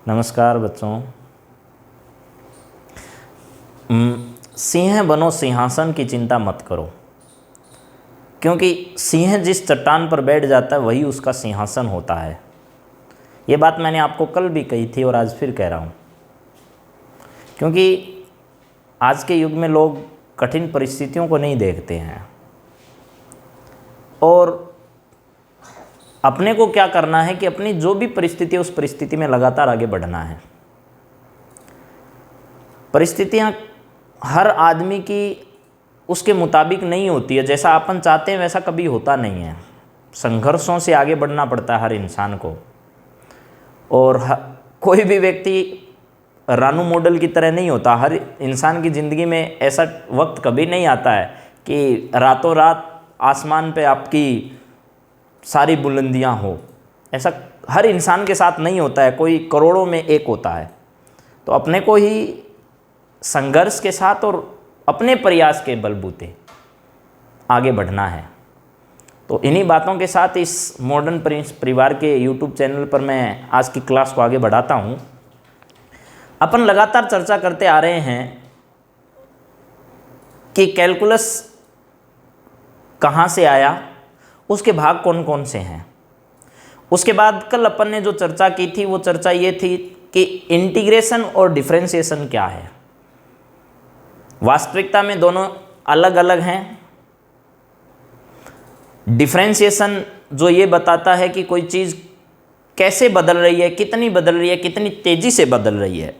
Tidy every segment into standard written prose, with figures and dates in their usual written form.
नमस्कार बच्चों। सिंह बनो सिंहासन की चिंता मत करो, क्योंकि सिंह जिस चट्टान पर बैठ जाता है वही उसका सिंहासन होता है। ये बात मैंने आपको कल भी कही थी और आज फिर कह रहा हूँ, क्योंकि आज के युग में लोग कठिन परिस्थितियों को नहीं देखते हैं और अपने को क्या करना है कि अपनी जो भी परिस्थिति है उस परिस्थिति में लगातार आगे बढ़ना है। परिस्थितियाँ हर आदमी की उसके मुताबिक नहीं होती है, जैसा अपन चाहते हैं वैसा कभी होता नहीं है। संघर्षों से आगे बढ़ना पड़ता है हर इंसान को, और कोई भी व्यक्ति रानू मॉडल की तरह नहीं होता। हर इंसान की ज़िंदगी में ऐसा वक्त कभी नहीं आता है कि रातों रात आसमान पे आपकी सारी बुलंदियां हो। ऐसा हर इंसान के साथ नहीं होता है, कोई करोड़ों में एक होता है। तो अपने को ही संघर्ष के साथ और अपने प्रयास के बलबूते आगे बढ़ना है। तो इन्हीं बातों के साथ इस मॉडर्न प्रिंस परिवार के यूट्यूब चैनल पर मैं आज की क्लास को आगे बढ़ाता हूँ। अपन लगातार चर्चा करते आ रहे हैं कि कैलकुलस कहाँ से आया, उसके भाग कौन कौन से हैं। उसके बाद कल अपन ने जो चर्चा की थी वो चर्चा ये थी कि इंटीग्रेशन और डिफरेंशिएशन क्या है। वास्तविकता में दोनों अलग अलग हैं। डिफरेंशिएशन जो ये बताता है कि कोई चीज़ कैसे बदल रही है, कितनी बदल रही है, कितनी तेज़ी से बदल रही है।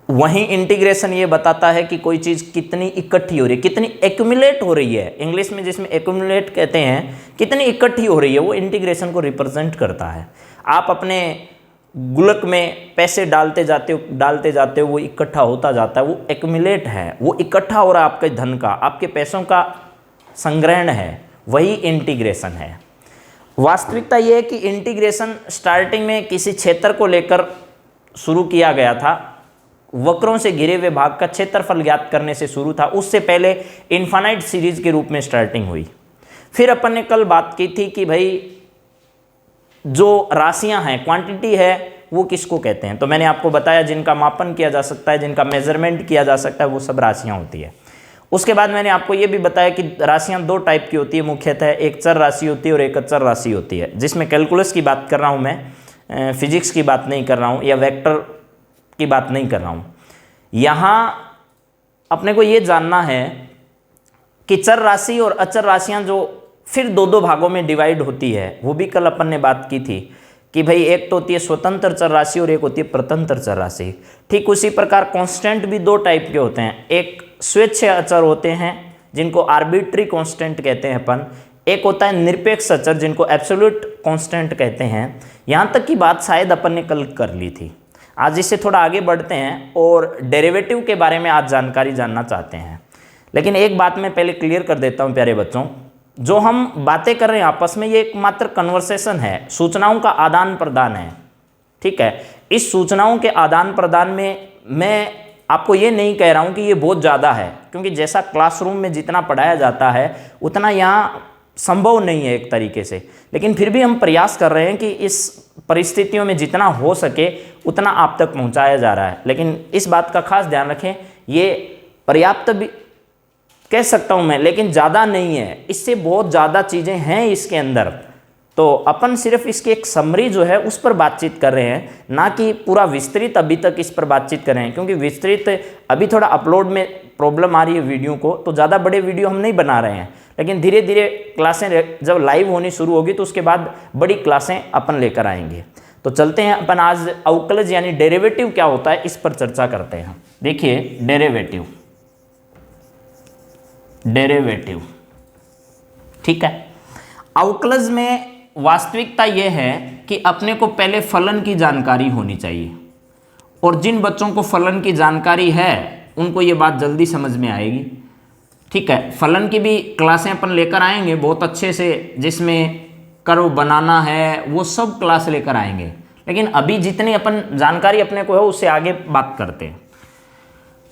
वहीं इंटीग्रेशन ये बताता है कि कोई चीज़ कितनी इकट्ठी हो रही है, कितनी एक्यूमुलेट हो रही है। इंग्लिश में जिसमें एक्यूमुलेट कहते हैं, कितनी इकट्ठी हो रही है, वो इंटीग्रेशन को रिप्रेजेंट करता है। आप अपने गुल्लक में पैसे डालते जाते हो वो इकट्ठा होता जाता है, वो एक्यूमुलेट है, वो इकट्ठा हो रहा है आपके धन का, आपके पैसों का संग्रहण है, वही इंटीग्रेशन है। वास्तविकता ये है कि इंटीग्रेशन स्टार्टिंग में किसी क्षेत्र को लेकर शुरू किया गया था। वक्रों से घिरे हुए भाग का क्षेत्रफल ज्ञात करने से शुरू था। उससे पहले इन्फानाइट सीरीज के रूप में स्टार्टिंग हुई। फिर अपन ने कल बात की थी कि भाई जो राशियां हैं, क्वांटिटी है, वो किसको कहते हैं। तो मैंने आपको बताया जिनका मापन किया जा सकता है, जिनका मेजरमेंट किया जा सकता है, वो सब राशियां होती है। उसके बाद मैंने आपको ये भी बताया कि राशियां दो टाइप की होती है मुख्यतः, एक चर राशि होती है और एक अचर राशि होती है, जिसमें कैलकुलस की बात कर रहा हूँ मैं, फिजिक्स की बात नहीं कर रहा हूँ या वेक्टर की बात नहीं कर रहा हूँ। यहाँ अपने को ये जानना है कि चर राशि और अचर राशियाँ जो फिर दो दो भागों में डिवाइड होती है, वो भी कल अपन ने बात की थी कि भाई एक तो होती है स्वतंत्र चर राशि और एक होती है प्रतंत्र चर राशि। ठीक उसी प्रकार कांस्टेंट भी दो टाइप के होते हैं। एक स्वेच्छ अचर होते हैं जिनको आर्बिट्री कांस्टेंट कहते हैं अपन, एक होता है निरपेक्ष अचर जिनको एब्सोल्यूट कांस्टेंट कहते हैं। यहाँ तक की बात शायद अपन ने कल कर ली थी। आज इससे थोड़ा आगे बढ़ते हैं और डेरिवेटिव के बारे में आज जानकारी जानना चाहते हैं। लेकिन एक बात मैं पहले क्लियर कर देता हूं प्यारे बच्चों, जो हम बातें कर रहे हैं आपस में ये एक मात्र कन्वर्सेशन है, सूचनाओं का आदान प्रदान है। ठीक है, इस सूचनाओं के आदान प्रदान में मैं आपको ये नहीं कह रहा हूं कि ये बहुत ज़्यादा है, क्योंकि जैसा क्लासरूम में जितना पढ़ाया जाता है उतना यहाँ संभव नहीं है एक तरीके से। लेकिन फिर भी हम प्रयास कर रहे हैं कि इस परिस्थितियों में जितना हो सके उतना आप तक पहुंचाया जा रहा है। लेकिन इस बात का खास ध्यान रखें, ये पर्याप्त भी कह सकता हूं मैं, लेकिन ज़्यादा नहीं है, इससे बहुत ज़्यादा चीज़ें हैं इसके अंदर। तो अपन सिर्फ इसकी एक समरी जो है उस पर बातचीत कर रहे हैं, ना कि पूरा विस्तृत अभी तक इस पर बातचीत कर रहे हैं, क्योंकि विस्तृत अभी थोड़ा अपलोड में प्रॉब्लम आ रही है वीडियो को, तो ज़्यादा बड़े वीडियो हम नहीं बना रहे हैं। लेकिन धीरे धीरे क्लासें जब लाइव होनी शुरू होगी तो उसके बाद बड़ी क्लासें अपन लेकर आएंगे। तो चलते हैं अपन आज अवकलज यानी डेरिवेटिव क्या होता है इस पर चर्चा करते हैं। देखिए डेरिवेटिव ठीक है। अवकलज में वास्तविकता यह है कि अपने को पहले फलन की जानकारी होनी चाहिए, और जिन बच्चों को फलन की जानकारी है उनको ये बात जल्दी समझ में आएगी। ठीक है, फलन की भी क्लासें अपन लेकर आएंगे बहुत अच्छे से, जिसमें कर्व बनाना है वो सब क्लास लेकर आएंगे। लेकिन अभी जितनी अपन जानकारी अपने को है उससे आगे बात करते हैं।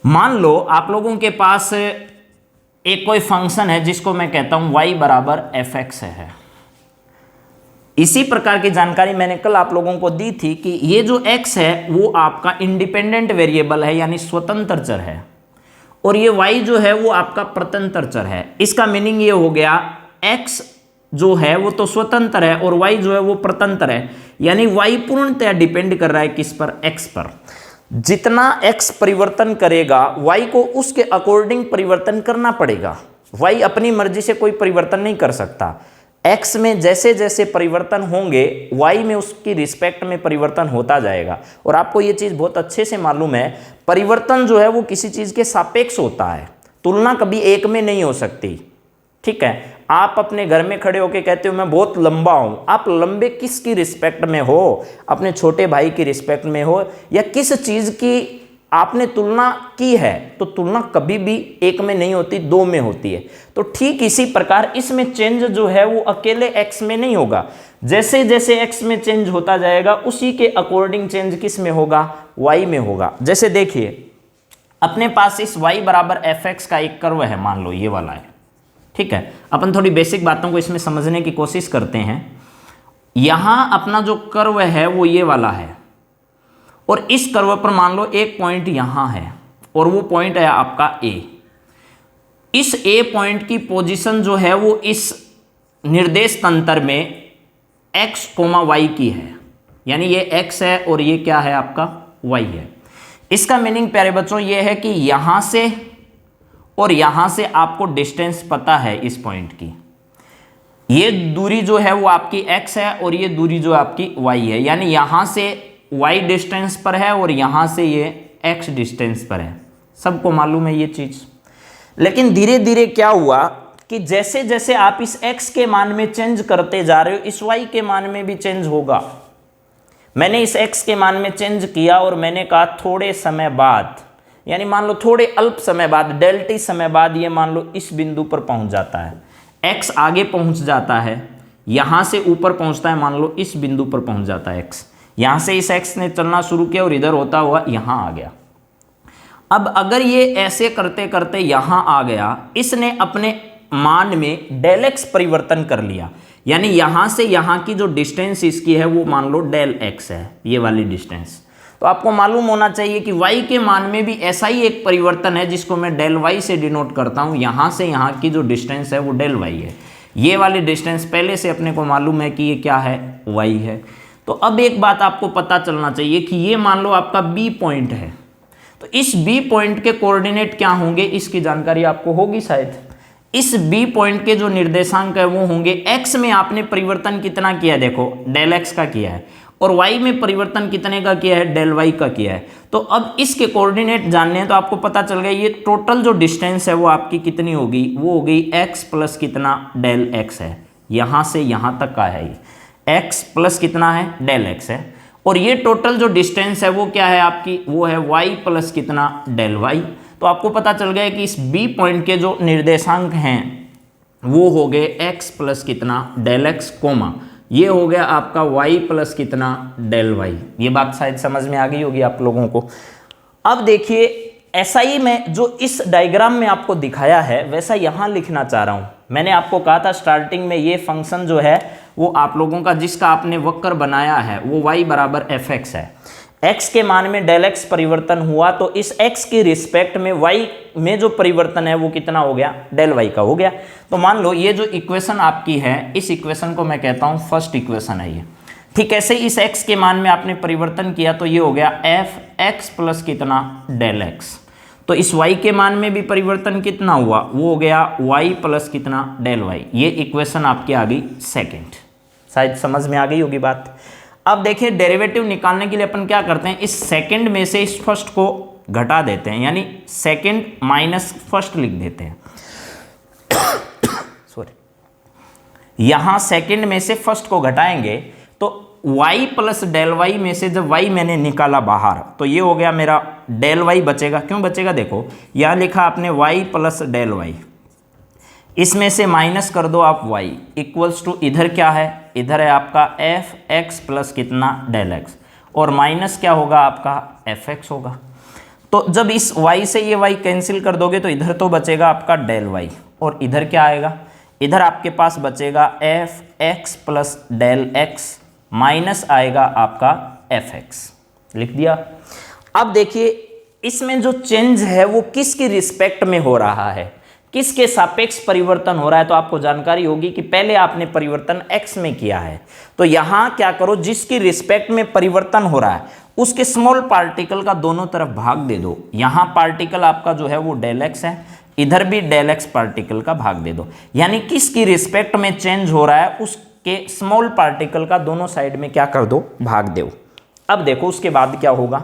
मान लो आप लोगों के पास एक कोई फंक्शन है जिसको मैं कहता हूं y बराबर fx है। इसी प्रकार की जानकारी मैंने कल आप लोगों को दी थी कि ये जो x है वो आपका इंडिपेंडेंट वेरिएबल है यानी स्वतंत्र चर है, और ये y जो है वो आपका प्रतंत्र चर है। इसका मीनिंग ये हो गया x जो है वो तो स्वतंत्र है और y जो है वो प्रतंत्र है, यानी y पूर्णतः डिपेंड कर रहा है किस पर, x पर। जितना x परिवर्तन करेगा y को उसके अकॉर्डिंग परिवर्तन करना पड़ेगा। y अपनी मर्जी से कोई परिवर्तन नहीं कर सकता। x में जैसे जैसे परिवर्तन होंगे y में उसकी रिस्पेक्ट में परिवर्तन होता जाएगा। और आपको ये चीज़ बहुत अच्छे से मालूम है, परिवर्तन जो है वो किसी चीज़ के सापेक्ष होता है, तुलना कभी एक में नहीं हो सकती। ठीक है, आप अपने घर में खड़े होकर कहते हो मैं बहुत लंबा हूँ, आप लंबे किसकी रिस्पेक्ट में हो? अपने छोटे भाई की रिस्पेक्ट में हो, या किस चीज़ की आपने तुलना की है? तो तुलना कभी भी एक में नहीं होती, दो में होती है। तो ठीक इसी प्रकार इसमें चेंज जो है वो अकेले x में नहीं होगा, जैसे जैसे x में चेंज होता जाएगा उसी के अकॉर्डिंग चेंज किस में होगा, y में होगा। जैसे देखिए अपने पास इस y बराबर fx का एक कर्व है, मान लो ये वाला है। ठीक है, अपन थोड़ी बेसिक बातों को इसमें समझने की कोशिश करते हैं। यहां अपना जो कर्व है वो ये वाला है, और इस कर्व पर मान लो एक पॉइंट यहां है और वो पॉइंट है आपका a। इस a पॉइंट की पोजीशन जो है वो इस निर्देश तंत्र में x, y की है, यानी ये x है और ये क्या है आपका y है। इसका मीनिंग प्यारे बच्चों ये है कि यहां से और यहां से आपको डिस्टेंस पता है इस पॉइंट की। ये दूरी जो है वो आपकी x है और ये दूरी जो आपकी y है, यानी यहां से y डिस्टेंस पर है और यहां से ये x डिस्टेंस पर है। सबको मालूम है ये चीज। लेकिन धीरे धीरे क्या हुआ कि जैसे जैसे आप इस x के मान में चेंज करते जा रहे हो, इस y के मान में भी चेंज होगा। मैंने इस x के मान में चेंज किया और मैंने कहा थोड़े समय बाद, यानी मान लो थोड़े अल्प समय बाद, डेल्टी समय बाद, ये मान लो इस बिंदु पर पहुंच जाता है। x आगे पहुंच जाता है, यहां से ऊपर पहुंचता है, मान लो इस बिंदु पर पहुंच जाता है x। यहां से इस x ने चलना शुरू किया और इधर होता हुआ यहां आ गया। अब अगर ये ऐसे करते करते यहां आ गया, इसने अपने मान में डेल x परिवर्तन कर लिया, यानी यहां से यहां की जो डिस्टेंस इसकी है वो मान लो डेल x है, ये वाली डिस्टेंस। तो आपको मालूम होना चाहिए कि y के मान में भी ऐसा ही एक परिवर्तन है जिसको मैं डेल y से डिनोट करता हूं। यहां से यहां की जो डिस्टेंस है वो डेल y है। ये वाली डिस्टेंस पहले से अपने को मालूम है कि ये क्या है, y है। तो अब एक बात आपको पता चलना चाहिए कि ये मान लो आपका B पॉइंट है, तो इस B पॉइंट के कोऑर्डिनेट क्या होंगे इसकी जानकारी आपको होगी शायद। इस B पॉइंट के जो निर्देशांक है वो होंगे, x में आपने परिवर्तन कितना किया, देखो डेल x का किया है, और y में परिवर्तन कितने का किया है, डेल y का किया है। तो अब इसके कोऑर्डिनेट जानने हैं तो आपको पता चल गया ये टोटल जो डिस्टेंस है वो आपकी कितनी होगी, वो हो गई x प्लस कितना, डेल x है। यहां से यहां तक का है ये x प्लस कितना है, डेल x है। और ये टोटल जो डिस्टेंस है वो क्या है आपकी, वो है y प्लस कितना, डेल y। तो आपको पता चल गया कि इस B पॉइंट के जो निर्देशांक हैं वो हो गए x प्लस कितना, डेल x, कोमा ये हो गया आपका y प्लस कितना, डेल y। ये बात शायद समझ में आ गई होगी आप लोगों को। अब देखिए ऐसा ही मैं जो इस डायग्राम में आपको दिखाया है वैसा यहाँ लिखना चाह रहा हूँ। मैंने आपको कहा था स्टार्टिंग में ये फंक्शन जो है वो आप लोगों का जिसका आपने वक्र बनाया है वो y बराबर fx है। x के मान में डेल x परिवर्तन हुआ तो इस x की रिस्पेक्ट में y में जो परिवर्तन है वो कितना हो गया, डेल y का हो गया। तो मान लो ये जो इक्वेशन आपकी है, इस इक्वेशन को मैं कहता हूँ फर्स्ट इक्वेशन है ये। ठीक ऐसे इस x के मान में आपने परिवर्तन किया तो ये हो गया fx प्लस कितना, डेल x। तो इस y के मान में भी परिवर्तन कितना हुआ, वो हो गया y प्लस कितना, डेल y। ये इक्वेशन आपकी आ गई सेकेंड। शायद समझ में आ गई होगी बात। अब देखिए डेरिवेटिव निकालने के लिए अपन क्या करते हैं, इस सेकंड में से इस फर्स्ट को घटा देते हैं, यानी सेकंड माइनस फर्स्ट लिख देते हैं। सॉरी, यहां सेकंड में से फर्स्ट को घटाएंगे तो y प्लस डेल y में से जब y मैंने निकाला बाहर तो ये हो गया मेरा डेल y बचेगा। क्यों बचेगा, देखो यहां लिखा आपने y प्लस डेल y, इसमें से माइनस कर दो आप y इक्वल्स टू इधर क्या है, इधर है आपका fx प्लस कितना, डेल x, और माइनस क्या होगा आपका fx होगा। तो जब इस y से ये y कैंसिल कर दोगे तो इधर तो बचेगा आपका डेल y, और इधर क्या आएगा, इधर आपके पास बचेगा f x plus del x minus आएगा आपका एफ एक्स, लिख दिया। अब देखिए इसमें जो चेंज है वो किसकी रिस्पेक्ट में हो रहा है, किसके सापेक्ष परिवर्तन हो रहा है, तो आपको जानकारी होगी कि पहले आपने परिवर्तन x में किया है, तो यहां क्या करो, जिसकी रिस्पेक्ट में परिवर्तन हो रहा है उसके स्मॉल पार्टिकल का दोनों तरफ भाग दे दो। यहां पार्टिकल आपका जो है वो डेल एक्स है, इधर भी डेल एक्स पार्टिकल का भाग दे दो, यानी किसकी रिस्पेक्ट में चेंज हो रहा है उसके स्मॉल पार्टिकल का दोनों साइड में क्या कर दो, भाग दो। अब देखो उसके बाद क्या होगा,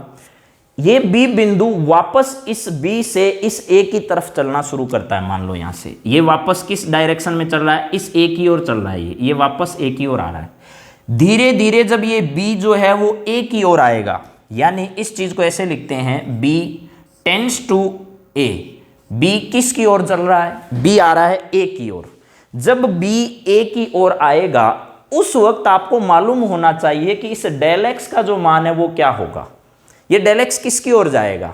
ये बी बिंदु वापस इस बी से इस ए की तरफ चलना शुरू करता है। मान लो यहां से ये वापस किस डायरेक्शन में चल रहा है, इस ए की ओर चल रहा है, ये वापस ए की ओर आ रहा है। धीरे धीरे जब ये बी जो है वो ए की ओर आएगा, यानी इस चीज को ऐसे लिखते हैं b tends to a, b किस की ओर चल रहा है, बी आ रहा है ए की ओर। जब बी ए की ओर आएगा उस वक्त आपको मालूम होना चाहिए कि इस डेल एक्स का जो मान है वो क्या होगा। ये डेल एक्स किसकी ओर जाएगा,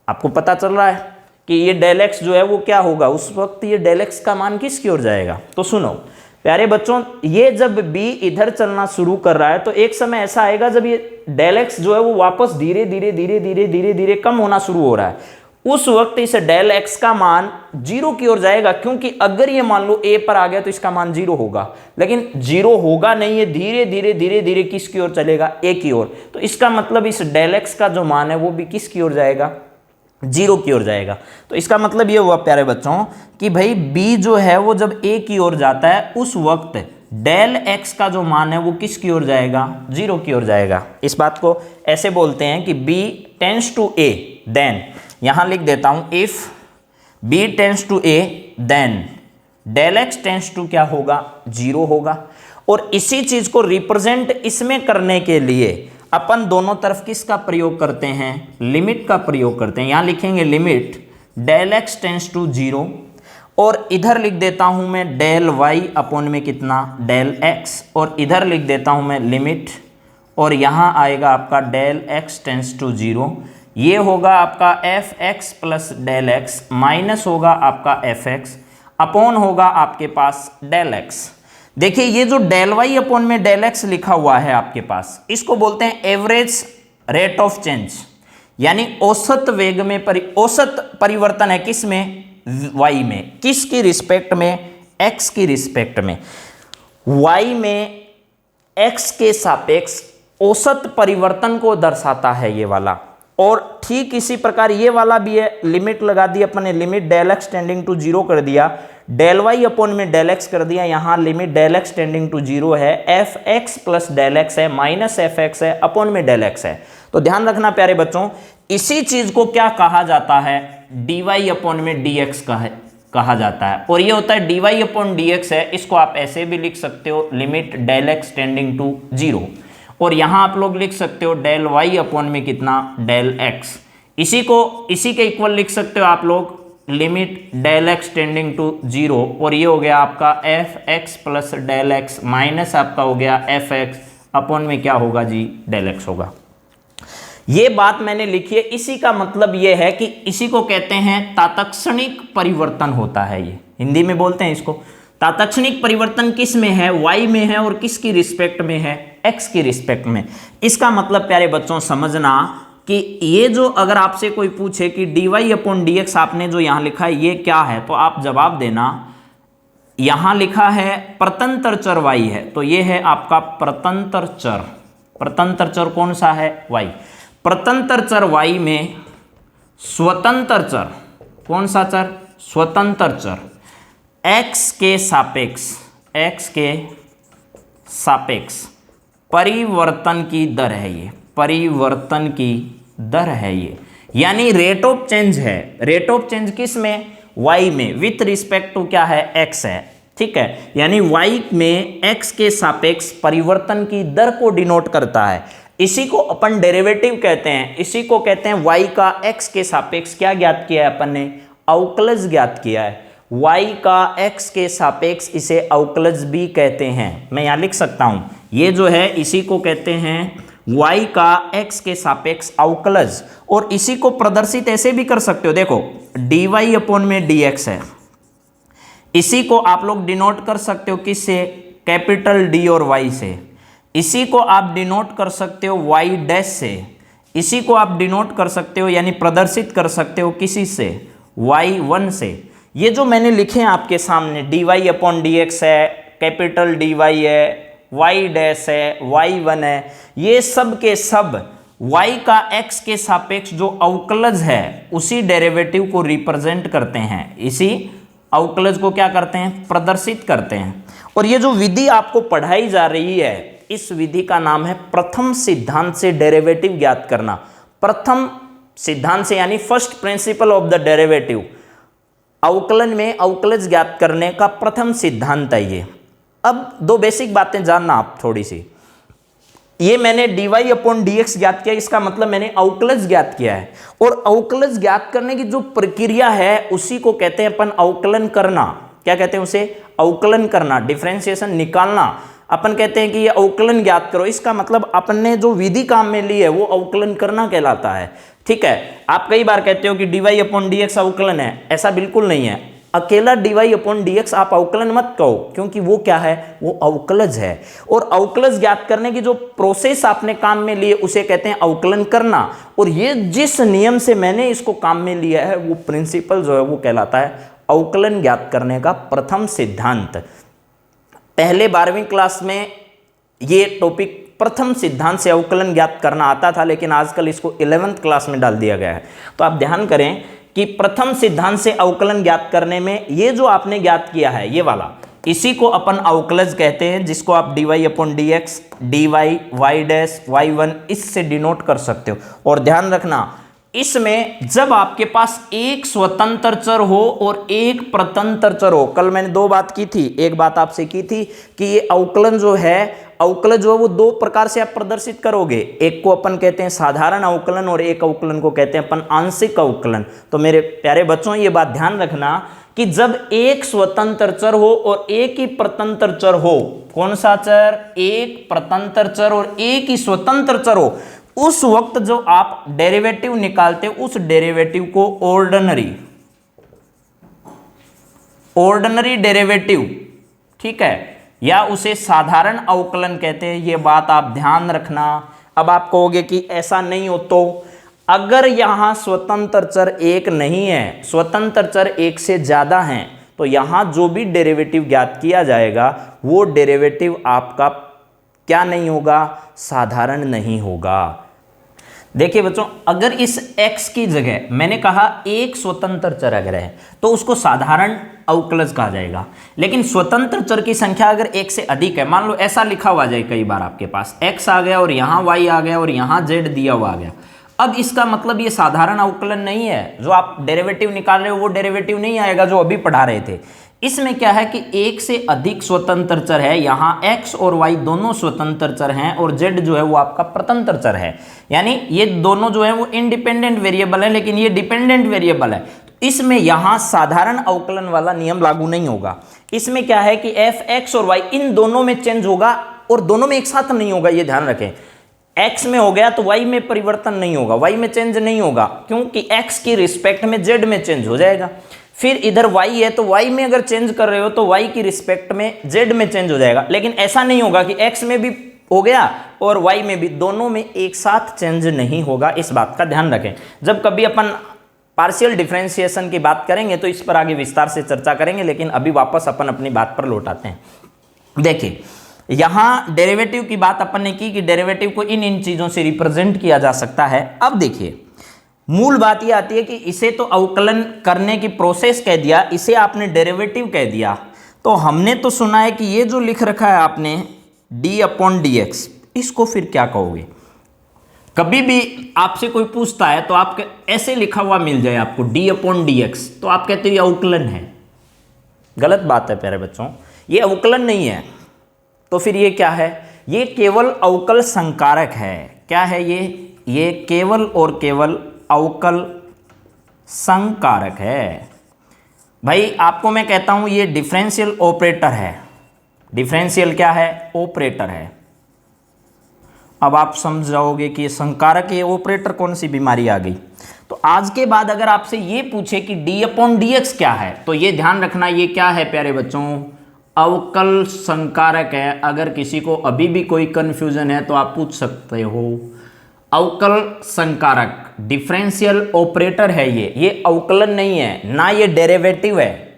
आपको पता चल रहा है कि ये डेल एक्स जो है वो क्या होगा, उस वक्त ये डेल एक्स का मान किसकी ओर जाएगा। तो सुनो प्यारे बच्चों, ये जब बी इधर चलना शुरू कर रहा है तो एक समय ऐसा आएगा जब ये डेल एक्स जो है वो वापस धीरे धीरे धीरे धीरे धीरे धीरे कम होना शुरू हो रहा है। उस वक्त इस डेल एक्स का मान 0 की ओर जाएगा, क्योंकि अगर ये मान लो ए पर आ गया तो इसका मान 0 होगा, लेकिन 0 होगा नहीं, ये धीरे धीरे धीरे धीरे किसकी ओर चलेगा, ए की ओर। तो इसका मतलब इस डेल एक्स का जो मान है वो भी किसकी ओर जाएगा, 0 की ओर जाएगा। तो इसका मतलब ये हुआ प्यारे बच्चों कि भाई बी जो है वो जब ए की ओर जाता है उस वक्त डेल एक्स का जो मान है वो किसकी ओर जाएगा, 0 की ओर जाएगा। इस बात को ऐसे बोलते हैं कि b tends to a then, यहां लिख देता हूं if b tends to a then del x tends to क्या होगा, 0 होगा। और इसी चीज को रिप्रेजेंट इसमें करने के लिए अपन दोनों तरफ किसका प्रयोग करते हैं, लिमिट का प्रयोग करते हैं। यहां लिखेंगे limit del x tends to 0, और इधर लिख देता हूं मैं डेल वाई अपॉन में कितना, डेल एक्स, और इधर लिख देता हूं मैं लिमिट, और यहां आएगा आपका डेल एक्स टेंड्स टू 0। ये होगा आपका f x plus del x minus होगा आपका एफ एक्स अपॉन होगा आपके पास डेल एक्स। देखिए ये जो डेल वाई अपॉन में डेल एक्स लिखा हुआ है आपके पास, इसको बोलते हैं एवरेज रेट ऑफ चेंज, यानी औसत वेग में औसत परिवर्तन है किस में, वाई में, किसकी रिस्पेक्ट में, एक्स की रिस्पेक्ट में। वाई में एक्स के सापेक्ष औसत परिवर्तन को दर्शाता है ये वाला, और ठीक इसी प्रकार ये वाला भी है। लिमिट लगा दी अपन ने, limit del x tending to 0 कर दिया, डेल वाई अपॉन में डेल एक्स कर दिया, यहां limit del x tending to 0 है, f x plus del x है माइनस एफ एक्स है अपॉन में डेल एक्स है। तो ध्यान रखना प्यारे बच्चों, इसी चीज को क्या कहा जाता है, डी वाई अपॉन में डी एक्स कहा जाता है, और ये होता है d y upon d x है। इसको आप ऐसे भी लिख सकते हो limit del x tending to 0, और यहां आप लोग लिख सकते हो डेल वाई अपॉन में कितना, डेल एक्स। इसी के इक्वल लिख सकते हो आप लोग limit del x tending to 0, और ये हो गया आपका f x plus del x minus आपका हो गया एफ एक्स अपॉन में क्या होगा जी, डेल एक्स होगा। ये बात मैंने लिखी है, इसी का मतलब ये है कि इसी को कहते हैं तात्क्षणिक परिवर्तन होता है, ये हिंदी में बोलते हैं इसको। तात्क्षणिक परिवर्तन किस में है, वाई में है, और किसकी रिस्पेक्ट में है, एक्स की रिस्पेक्ट में। इसका मतलब प्यारे बच्चों समझना कि ये जो अगर आपसे कोई पूछे कि d y upon d x आपने जो यहां लिखा है ये क्या है, तो आप जवाब देना यहां लिखा है प्रतंत्र चर वाई है, तो ये है आपका प्रतंत्र चर। प्रतंत्र चर कौन सा है, वाई। प्रतंत्र चर वाई में स्वतंत्र चर कौन सा चर, स्वतंत्र चर एक्स के सापेक्ष परिवर्तन की दर है, ये परिवर्तन की दर है ये, यानी रेट ऑफ चेंज है। रेट ऑफ चेंज किस में, वाई में, विथ रिस्पेक्ट टू क्या है, एक्स है, ठीक है। यानी वाई में एक्स के सापेक्ष परिवर्तन की दर को डिनोट करता है। इसी को अपन डेरिवेटिव कहते हैं, इसी को कहते हैं वाई का एक्स के सापेक्ष क्या ज्ञात किया है अपन ने, अवकलज ज्ञात किया है। y का x के सापेक्ष इसे अवकलज भी कहते हैं। मैं यहाँ लिख सकता हूँ, ये जो है इसी को कहते हैं y का x के सापेक्ष अवकलज, और इसी को प्रदर्शित ऐसे भी कर सकते हो, देखो dy अपॉन में dx है, इसी को आप लोग डिनोट कर सकते हो किससे, कैपिटल डी और वाई से। इसी को आप डिनोट कर सकते हो वाई डैश से। इसी को आप डिनोट कर सकते हो यानी प्रदर्शित कर सकते हो किसी से, y1 से। ये जो मैंने लिखे हैं आपके सामने, dy/dx है, कैपिटल dy है, y डैश है, y1 है, ये सब के सब y का x के सापेक्ष जो अवकलज है उसी डेरिवेटिव को रिप्रेजेंट करते हैं, इसी अवकलज को क्या करते हैं, प्रदर्शित करते हैं। और ये जो विधि आपको पढ़ाई जा रही है, इस विधि का नाम है प्रथम सिद्धांत से डेरिवेटिव ज्ञात करना। प्रथम सिद्धांत से यानी first principle of the derivative, अवकलन में अवकलज ज्ञात करने का प्रथम सिद्धांत है ये। अब दो बेसिक बातें जानना आप थोड़ी सी। ये मैंने dy/dx ज्ञात किया, इसका मतलब मैंने अवकलज ज्ञात किया है। और अवकलज ज्ञात करने की जो प्रक्रिया है उसी को कहते हैं अपन अवकलन करना। क्या कहते हैं उसे, अवकलन करना, डिफरेंशिएशन निकालना। अपन कहते हैं कि ये अवकलन ज्ञात करो, इसका मतलब अपन ने जो विधि काम में ली है वो अवकलन करना कहलाता है। ठीक है, आप कई बार कहते हो कि dy/dx अवकलन है, ऐसा बिल्कुल नहीं है। अकेला dy/dx आप अवकलन मत कहो, क्योंकि वो क्या है, वो अवकलज है। और अवकलज ज्ञात करने की जो प्रोसेस आपने काम में लिए उसे कहते हैं अवकलन करना। और ये जिस नियम से मैंने इसको काम में लिया है वो प्रिंसिपल जो है वो कहलाता है अवकलन ज्ञात करने का प्रथम सिद्धांत। पहले 12वीं क्लास में ये टॉपिक प्रथम सिद्धांत से अवकलन ज्ञात करना आता था, लेकिन आजकल इसको 11th क्लास में डाल दिया गया है। तो आप ध्यान करें कि प्रथम सिद्धांत से अवकलन ज्ञात करने में ये जो आपने ज्ञात किया है ये वाला, इसी को अपन अवकलज कहते हैं, जिसको आप dy/dx, dy, y dash, y1 इससे डिनोट कर सकते हो। और ध्यान रखना, इसमें जब आपके पास एक स्वतंत्र चर हो और एक प्रतंत्र चर हो, कल मैंने दो बात की थी, एक बात आपसे की थी कि ये अवकलन जो है, अवकलन जो है वो दो प्रकार से आप प्रदर्शित करोगे। एक को अपन कहते हैं साधारण अवकलन और एक अवकलन को कहते हैं अपन आंशिक अवकलन। तो मेरे प्यारे बच्चों ये बात ध्यान रखना कि जब एक स्वतंत्र चर हो और एक ही प्रतंत्र चर हो, कौन सा चर, एक प्रतंत्र चर और एक ही स्वतंत्र चर हो, उस वक्त जो आप डेरिवेटिव निकालते हो उस डेरिवेटिव को ऑर्डिनरी डेरिवेटिव, ठीक है, या उसे साधारण अवकलन कहते हैं। ये बात आप ध्यान रखना। अब आप कहोगे कि ऐसा नहीं हो, तो अगर यहां स्वतंत्र चर एक नहीं है, स्वतंत्र चर एक से ज्यादा हैं, तो यहां जो भी डेरिवेटिव ज्ञात किया जाएगा वो डेरिवेटिव आपका क्या नहीं होगा, साधारण नहीं होगा। देखिए बच्चों, अगर इस x की जगह मैंने कहा एक स्वतंत्र चर अगर है तो उसको साधारण अवकलज कहा जाएगा। लेकिन स्वतंत्र चर की संख्या अगर एक से अधिक है, मान लो ऐसा लिखा हुआ जाए कई बार आपके पास x आ गया और यहाँ y आ गया और यहाँ z दिया हुआ आ गया, अब इसका मतलब ये साधारण अवकलन नहीं है। जो आप डेरिवेटिव निकाल रहे हो वो डेरिवेटिव नहीं आएगा जो अभी पढ़ा रहे थे। इसमें क्या है कि एक से अधिक स्वतंत्र चर है, यहाँ x और y दोनों स्वतंत्र चर हैं और z जो है वो आपका प्रतंत्र चर है। यानी ये दोनों जो है वो इंडिपेंडेंट वेरिएबल है, लेकिन ये डिपेंडेंट वेरिएबल है। तो इसमें यहाँ साधारण अवकलन वाला नियम लागू नहीं होगा। इसमें क्या है कि f, x और y इन दोनों में चेंज होगा और दोनों में एक साथ नहीं होगा, ये ध्यान रखें। x में हो गया तो y में परिवर्तन नहीं होगा, y में चेंज नहीं होगा, क्योंकि x की रिस्पेक्ट में z में चेंज हो जाएगा। फिर इधर y है तो y में अगर चेंज कर रहे हो तो y की रिस्पेक्ट में z में चेंज हो जाएगा। लेकिन ऐसा नहीं होगा कि x में भी हो गया और y में भी, दोनों में एक साथ चेंज नहीं होगा। इस बात का ध्यान रखें। जब कभी अपन पार्शियल डिफरेंशिएशन की बात करेंगे तो इस पर आगे विस्तार से चर्चा करेंगे, लेकिन अभी वापस अपन अपनी बात पर लौट आते हैं। देखिए, यहाँ डेरिवेटिव की बात अपन ने की कि डेरिवेटिव को इन चीज़ों से रिप्रेजेंट किया जा सकता है। अब देखिए, मूल बात यह आती है कि इसे तो अवकलन करने की प्रोसेस कह दिया, इसे आपने डेरिवेटिव कह दिया। तो हमने तो सुना है कि ये जो लिख रखा है आपने d/dx, इसको फिर क्या कहोगे? कभी भी आपसे कोई पूछता है तो आप ऐसे लिखा हुआ मिल जाए आपको d/dx, तो आप कहते हो ये अवकलन है। गलत बात है प्यारे बच्चों, ये अवकलन नहीं है। तो फिर ये क्या है? ये केवल अवकल संकारक है। क्या है ये केवल और केवल अवकल संकारक है। भाई आपको मैं कहता हूं ये डिफरेंशियल ऑपरेटर है। डिफरेंशियल क्या है? ऑपरेटर है। अब आप समझ जाओगे कि ये संकारक, ये ऑपरेटर कौन सी बीमारी आ गई। तो आज के बाद अगर आपसे ये पूछे कि d/dx क्या है, तो ये ध्यान रखना, ये क्या है प्यारे बच्चों, अवकल संकारक है। अगर किसी को अभी भी कोई कंफ्यूजन है तो आप पूछ सकते हो। अवकल संकारक डिफरेंशियल ऑपरेटर है ये अवकलन नहीं है ना, ये डेरिवेटिव है,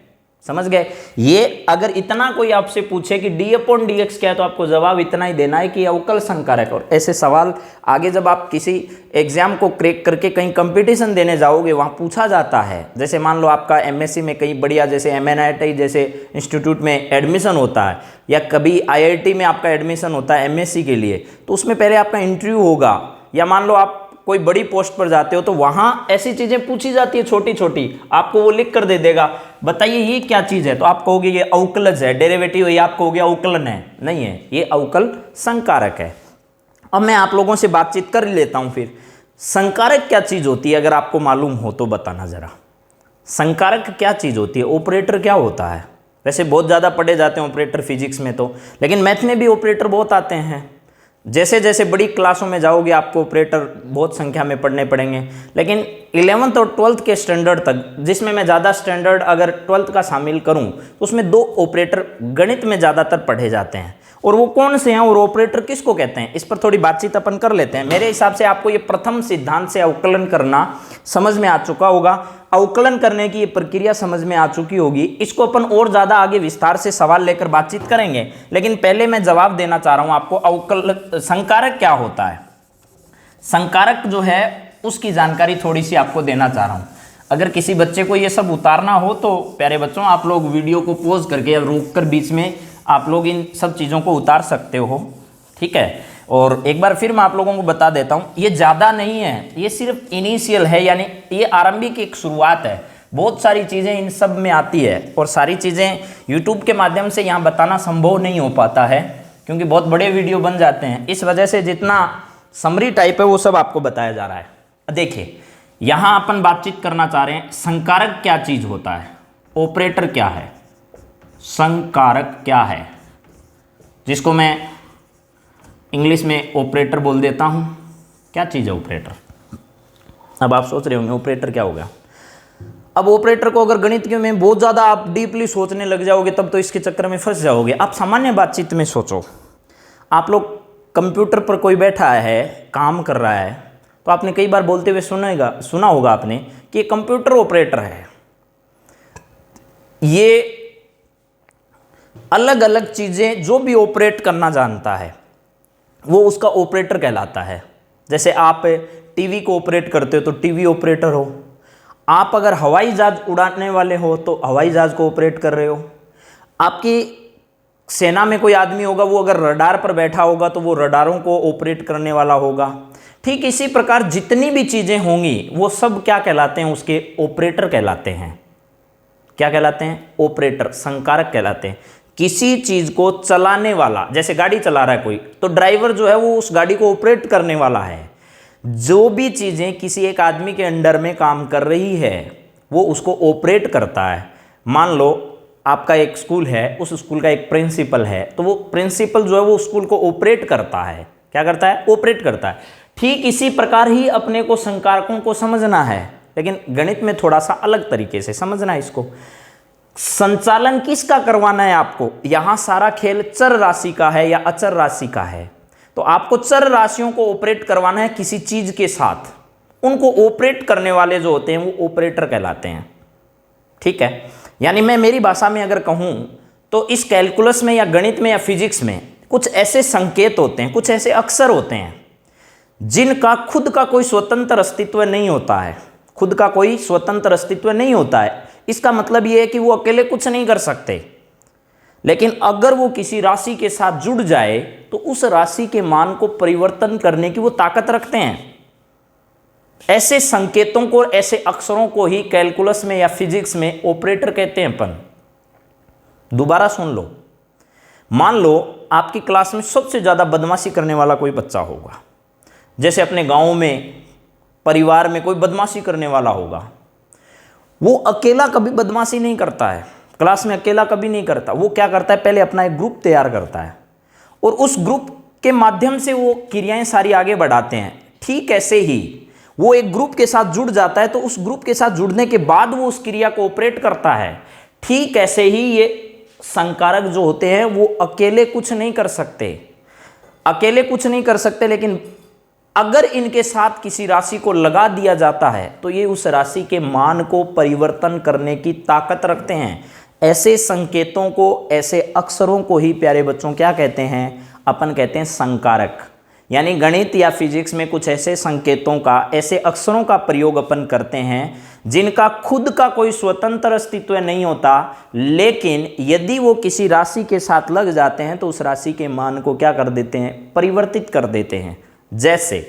समझ गए। ये अगर इतना कोई आपसे पूछे कि d/dx क्या है, तो आपको जवाब इतना ही देना है कि अवकल संकारक। और ऐसे सवाल आगे जब आप किसी एग्जाम को क्रैक करके कहीं कंपटीशन देने जाओगे, वहाँ पूछा जाता है। जैसे मान लो आपका एमएससी में कहीं बढ़िया जैसे MNIT जैसे इंस्टीट्यूट में एडमिशन होता है, या कभी IIT में आपका एडमिशन होता है MSc के लिए, तो उसमें पहले आपका इंटरव्यू होगा। या मान लो आप कोई बड़ी पोस्ट पर जाते हो तो वहाँ ऐसी चीज़ें पूछी जाती है छोटी छोटी, आपको वो लिख कर दे देगा, बताइए ये क्या चीज़ है, तो आप कहोगे ये अवकलज है, डेरिवेटिव है, या आप कहोगे अवकलन है। नहीं है, ये अवकल संकारक है। अब मैं आप लोगों से बातचीत कर लेता हूँ फिर, संकारक क्या चीज़ होती है, अगर आपको मालूम हो तो बताना ज़रा। संकारक क्या चीज़ होती है, ऑपरेटर क्या होता है। वैसे बहुत ज़्यादा पढ़े जाते हैं ऑपरेटर फिजिक्स में तो, लेकिन मैथ में भी ऑपरेटर बहुत आते हैं। जैसे जैसे बड़ी क्लासों में जाओगे आपको ऑपरेटर बहुत संख्या में पढ़ने पड़ेंगे, लेकिन 11th और 12th के स्टैंडर्ड तक, जिसमें मैं ज़्यादा स्टैंडर्ड अगर 12th का शामिल करूं, तो उसमें 2 ऑपरेटर गणित में ज़्यादातर पढ़े जाते हैं। और वो कौन से हैं और ऑपरेटर किसको कहते हैं, इस पर थोड़ी बातचीत अपन कर लेते हैं। मेरे हिसाब से आपको ये प्रथम सिद्धांत से अवकलन करना समझ में आ चुका होगा, अवकलन करने की ये प्रक्रिया समझ में आ चुकी होगी। इसको अपन और ज़्यादा आगे विस्तार से सवाल लेकर बातचीत करेंगे, लेकिन पहले मैं जवाब देना चाह रहा हूँ आपको, अवकल संकारक क्या होता है। संकारक जो है उसकी जानकारी थोड़ी सी आपको देना चाह रहा हूँ। अगर किसी बच्चे को ये सब उतारना हो तो प्यारे बच्चों आप लोग वीडियो को पॉज करके या रोक कर बीच में आप लोग इन सब चीज़ों को उतार सकते हो, ठीक है। और एक बार फिर मैं आप लोगों को बता देता हूँ, ये ज़्यादा नहीं है, ये सिर्फ इनिशियल है, यानी ये आरंभिक एक शुरुआत है। बहुत सारी चीज़ें इन सब में आती है और सारी चीज़ें यूट्यूब के माध्यम से यहाँ बताना संभव नहीं हो पाता है, क्योंकि बहुत बड़े वीडियो बन जाते हैं। इस वजह से जितना समरी टाइप है वो सब आपको बताया जा रहा है। देखिए यहाँ अपन बातचीत करना चाह रहे हैं, संकारक क्या चीज़ होता है, ऑपरेटर क्या है, संकारक क्या है, जिसको मैं इंग्लिश में ऑपरेटर बोल देता हूँ। क्या चीज़ है ऑपरेटर। अब आप सोच रहे होंगे ऑपरेटर क्या होगा। अब ऑपरेटर को अगर गणित के में बहुत ज़्यादा आप डीपली सोचने लग जाओगे तब तो इसके चक्कर में फंस जाओगे। आप सामान्य बातचीत में सोचो, आप लोग कंप्यूटर पर कोई बैठा है काम कर रहा है, तो आपने कई बार बोलते हुए सुना होगा आपने कि कंप्यूटर ऑपरेटर है। ये अलग अलग चीज़ें जो भी ऑपरेट करना जानता है वो उसका ऑपरेटर कहलाता है। जैसे आप टीवी को ऑपरेट करते हो तो टीवी ऑपरेटर हो, आप अगर हवाई जहाज उड़ाने वाले हो तो हवाई जहाज को ऑपरेट कर रहे हो, आपकी सेना में कोई आदमी होगा वो अगर रडार पर बैठा होगा तो वो रडारों को ऑपरेट करने वाला होगा। ठीक इसी प्रकार जितनी भी चीज़ें होंगी वो सब क्या कहलाते हैं, उसके ऑपरेटर कहलाते हैं। क्या कहलाते हैं, ऑपरेटर, संकारक कहलाते हैं। किसी चीज़ को चलाने वाला, जैसे गाड़ी चला रहा है कोई, तो ड्राइवर जो है वो उस गाड़ी को ऑपरेट करने वाला है। जो भी चीज़ें किसी एक आदमी के अंडर में काम कर रही है वो उसको ऑपरेट करता है। मान लो आपका एक स्कूल है, उस स्कूल का एक प्रिंसिपल है, तो वो प्रिंसिपल जो है वो स्कूल को ऑपरेट करता है। क्या करता है, ऑपरेट करता है। ठीक इसी प्रकार ही अपने को संकारकों को समझना है, लेकिन गणित में थोड़ा सा अलग तरीके से समझना है इसको। संचालन किसका करवाना है आपको, यहां सारा खेल चर राशि का है या अचर राशि का है, तो आपको चर राशियों को ऑपरेट करवाना है किसी चीज के साथ। उनको ऑपरेट करने वाले जो होते हैं वो ऑपरेटर कहलाते हैं, ठीक है। यानी मैं मेरी भाषा में अगर कहूं तो इस कैलकुलस में या गणित में या फिजिक्स में कुछ ऐसे संकेत होते हैं, कुछ ऐसे अक्षर होते हैं जिनका खुद का कोई स्वतंत्र अस्तित्व नहीं होता है। खुद का कोई स्वतंत्र अस्तित्व नहीं होता है, इसका मतलब यह है कि वो अकेले कुछ नहीं कर सकते, लेकिन अगर वो किसी राशि के साथ जुड़ जाए तो उस राशि के मान को परिवर्तन करने की वो ताकत रखते हैं। ऐसे संकेतों को, ऐसे अक्षरों को ही कैलकुलस में या फिजिक्स में ऑपरेटर कहते हैं अपन। दोबारा सुन लो, मान लो आपकी क्लास में सबसे ज़्यादा बदमाशी करने वाला कोई बच्चा होगा, जैसे अपने गांव में परिवार में कोई बदमाशी करने वाला होगा। वो अकेला कभी बदमाशी नहीं करता है, क्लास में अकेला कभी नहीं करता। वो क्या करता है, पहले अपना एक ग्रुप तैयार करता है और उस ग्रुप के माध्यम से वो क्रियाएं सारी आगे बढ़ाते हैं। ठीक ऐसे ही वो एक ग्रुप के साथ जुड़ जाता है तो उस ग्रुप के साथ जुड़ने के बाद वो उस क्रिया को ऑपरेट करता है। ठीक ऐसे ही ये संकारक जो होते हैं वो अकेले कुछ नहीं कर सकते, अकेले कुछ नहीं कर सकते, लेकिन अगर इनके साथ किसी राशि को लगा दिया जाता है तो ये उस राशि के मान को परिवर्तन करने की ताकत रखते हैं। ऐसे संकेतों को, ऐसे अक्षरों को ही प्यारे बच्चों क्या कहते हैं, अपन कहते हैं संकारक। यानी गणित या फिजिक्स में कुछ ऐसे संकेतों का, ऐसे अक्षरों का प्रयोग अपन करते हैं जिनका खुद का कोई स्वतंत्र अस्तित्व नहीं होता, लेकिन यदि वो किसी राशि के साथ लग जाते हैं तो उस राशि के मान को क्या कर देते हैं, परिवर्तित कर देते हैं। जैसे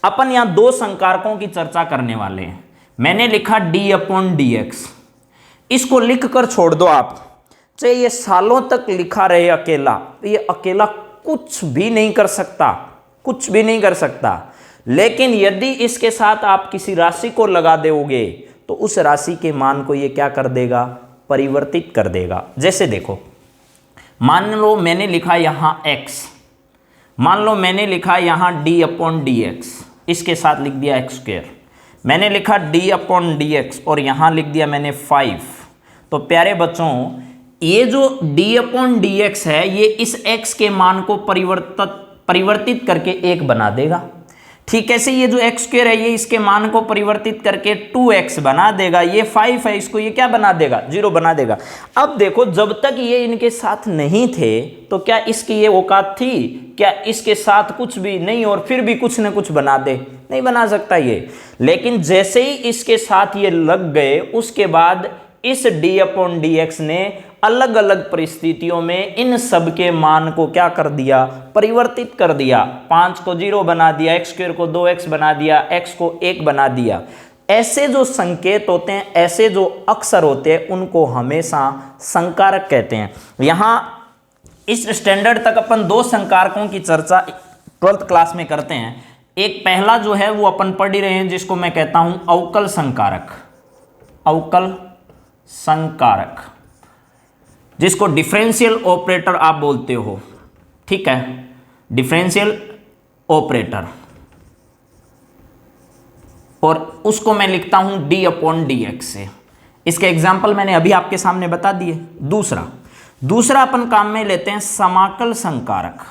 अपन यहां दो संकारकों की चर्चा करने वाले हैं। मैंने लिखा d/dx, इसको लिख कर छोड़ दो आप, चाहे ये सालों तक लिखा रहे अकेला, ये अकेला कुछ भी नहीं कर सकता, कुछ भी नहीं कर सकता। लेकिन यदि इसके साथ आप किसी राशि को लगा दोगे तो उस राशि के मान को ये क्या कर देगा, परिवर्तित कर देगा। जैसे देखो, मान लो मैंने लिखा यहां x, मान लो मैंने लिखा यहां d/dx, इसके साथ लिख दिया x²। मैंने लिखा d/dx और यहां लिख दिया मैंने 5। तो प्यारे बच्चों, ये जो d/dx है ये इस x के मान को परिवर्तित करके 1 बना देगा। ठीक ऐसे ये जो x² है ये इसके मान को परिवर्तित करके 2x बना देगा। ये 5 है, इसको ये क्या बना देगा, 0 बना देगा। अब देखो, जब तक ये इनके साथ नहीं थे तो क्या इसकी ये औकात थी क्या इसके साथ कुछ भी नहीं और फिर भी कुछ न कुछ बना दे, नहीं बना सकता ये। लेकिन जैसे ही इसके साथ ये लग गए उसके बाद इस d/dx ने अलग अलग परिस्थितियों में इन सब के मान को क्या कर दिया, परिवर्तित कर दिया। 5 को 0 बना दिया, x² को 2x बना दिया, x को 1 बना दिया। ऐसे जो संकेत होते हैं, ऐसे जो अक्षर होते हैं, उनको हमेशा संकारक कहते हैं। यहाँ इस स्टैंडर्ड तक अपन 2 संकारकों की चर्चा 12th क्लास में करते हैं। एक पहला जो है वो अपन पढ़ ही रहे हैं, जिसको मैं कहता हूं अवकल संकारक, अवकल संकारक, जिसको डिफरेंशियल ऑपरेटर आप बोलते हो। ठीक है, डिफरेंशियल ऑपरेटर, और उसको मैं लिखता हूं d/dx से। इसके एग्जाम्पल मैंने अभी आपके सामने बता दिए। दूसरा अपन काम में लेते हैं समाकल संकारक,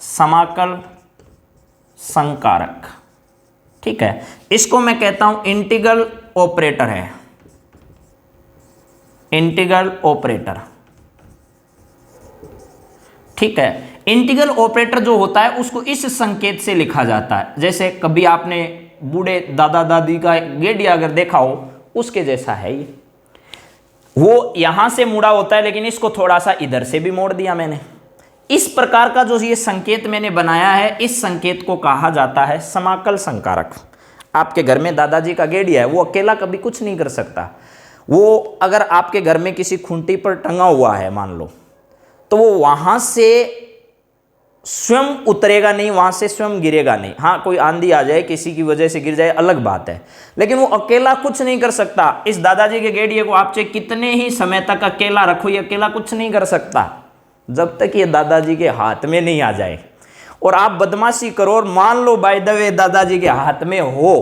समाकल संकारक। ठीक है, इसको मैं कहता हूं इंटीग्रल ऑपरेटर है, इंटीग्रल ऑपरेटर। ठीक है, इंटीग्रल ऑपरेटर जो होता है उसको इस संकेत से लिखा जाता है। जैसे कभी आपने बूढ़े दादा दादी का गेडिया अगर देखा हो, उसके जैसा है ये। वो यहां से मुड़ा होता है, लेकिन इसको थोड़ा सा इधर से भी मोड़ दिया मैंने। इस प्रकार का जो ये संकेत मैंने बनाया है, इस संकेत को कहा जाता है समाकल संकारक। आपके घर में दादाजी का गेडिया है, वो अकेला कभी कुछ नहीं कर सकता। वो अगर आपके घर में किसी खूंटी पर टंगा हुआ है मान लो, तो वो वहां से स्वयं उतरेगा नहीं, वहां से स्वयं गिरेगा नहीं। हाँ, कोई आंधी आ जाए, किसी की वजह से गिर जाए, अलग बात है, लेकिन वो अकेला कुछ नहीं कर सकता। इस दादाजी के गेडिये को आप चाहे कितने ही समय तक अकेला रखो, ये अकेला कुछ नहीं कर सकता जब तक ये दादाजी के हाथ में नहीं आ जाए। और आप बदमाशी करो और मान लो बाय द वे दादाजी के हाथ में हो,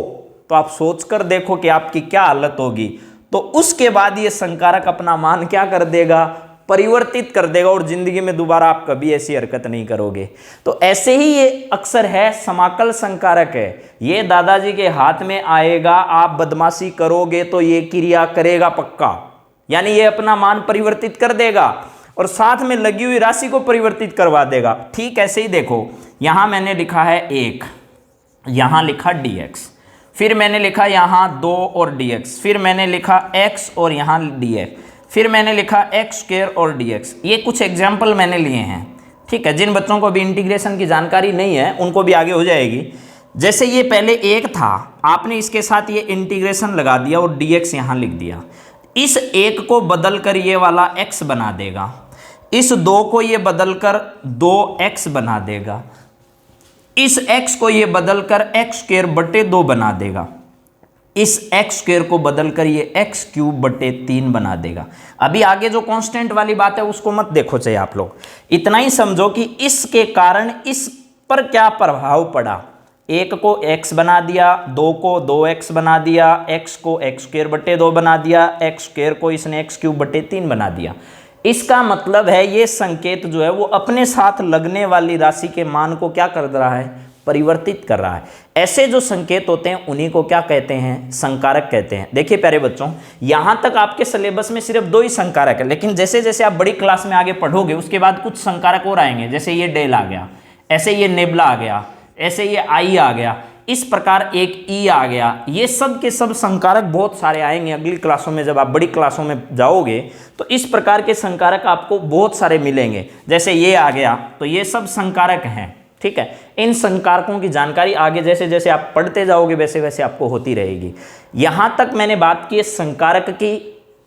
तो आप सोच कर देखो कि आपकी क्या हालत होगी। तो उसके बाद ये संकारक अपना मान क्या कर देगा, परिवर्तित कर देगा, और जिंदगी में दोबारा आप कभी ऐसी हरकत नहीं करोगे। तो ऐसे ही ये अक्सर है, समाकल संकारक है। ये दादाजी के हाथ में आएगा, आप बदमाशी करोगे तो ये क्रिया करेगा पक्का, यानी ये अपना मान परिवर्तित कर देगा और साथ में लगी हुई राशि को परिवर्तित करवा देगा। ठीक ऐसे ही देखो, यहां मैंने लिखा है 1, यहां लिखा dx, फिर मैंने लिखा यहां 2 और dx, फिर मैंने लिखा x और यहां dx, फिर मैंने लिखा x² और dx। ये कुछ एग्जाम्पल मैंने लिए हैं। ठीक है, जिन बच्चों को भी इंटीग्रेशन की जानकारी नहीं है उनको भी आगे हो जाएगी। जैसे ये पहले 1 था, आपने इसके साथ ये इंटीग्रेशन लगा दिया और dx यहां लिख दिया। इस 1 को बदलकर ये वाला x बना देगा, इस 2 को ये बदलकर 2x बना देगा, इस x को ये बदलकर x²/2 बना देगा, इस x² को बदलकर ये x³/3 बना देगा। अभी आगे जो कांस्टेंट वाली बात है उसको मत देखो, चाहिए आप लोग इतना ही समझो कि इसके कारण इस पर क्या प्रभाव पड़ा। 1 को x बना दिया, 2 को 2x बना दिया, x को x² बना दिया, x² को इसने x³ बना दिया। इसका मतलब है ये संकेत जो है वो अपने साथ लगने वाली राशि के मान को क्या कर रहा है, परिवर्तित कर रहा है। ऐसे जो संकेत होते हैं उन्हीं को क्या कहते हैं, संकारक कहते हैं। देखिए प्यारे बच्चों, यहां तक आपके सिलेबस में सिर्फ 2 ही संकारक है, लेकिन जैसे जैसे आप बड़ी क्लास में आगे पढ़ोगे उसके बाद कुछ संकारक और आएंगे, जैसे ये डेल आ गया, ऐसे ये नेबला आ गया, ऐसे ये आई आ गया, इस प्रकार एक ई आ गया। ये सब के सब संकारक बहुत सारे आएंगे अगली क्लासों में। जब आप बड़ी क्लासों में जाओगे तो इस प्रकार के संकारक आपको बहुत सारे मिलेंगे। जैसे ये आ गया तो ये सब संकारक हैं, ठीक है। इन संकारकों की जानकारी आगे जैसे जैसे आप पढ़ते जाओगे वैसे वैसे आपको होती रहेगी। यहां तक मैंने बात की संकारक की,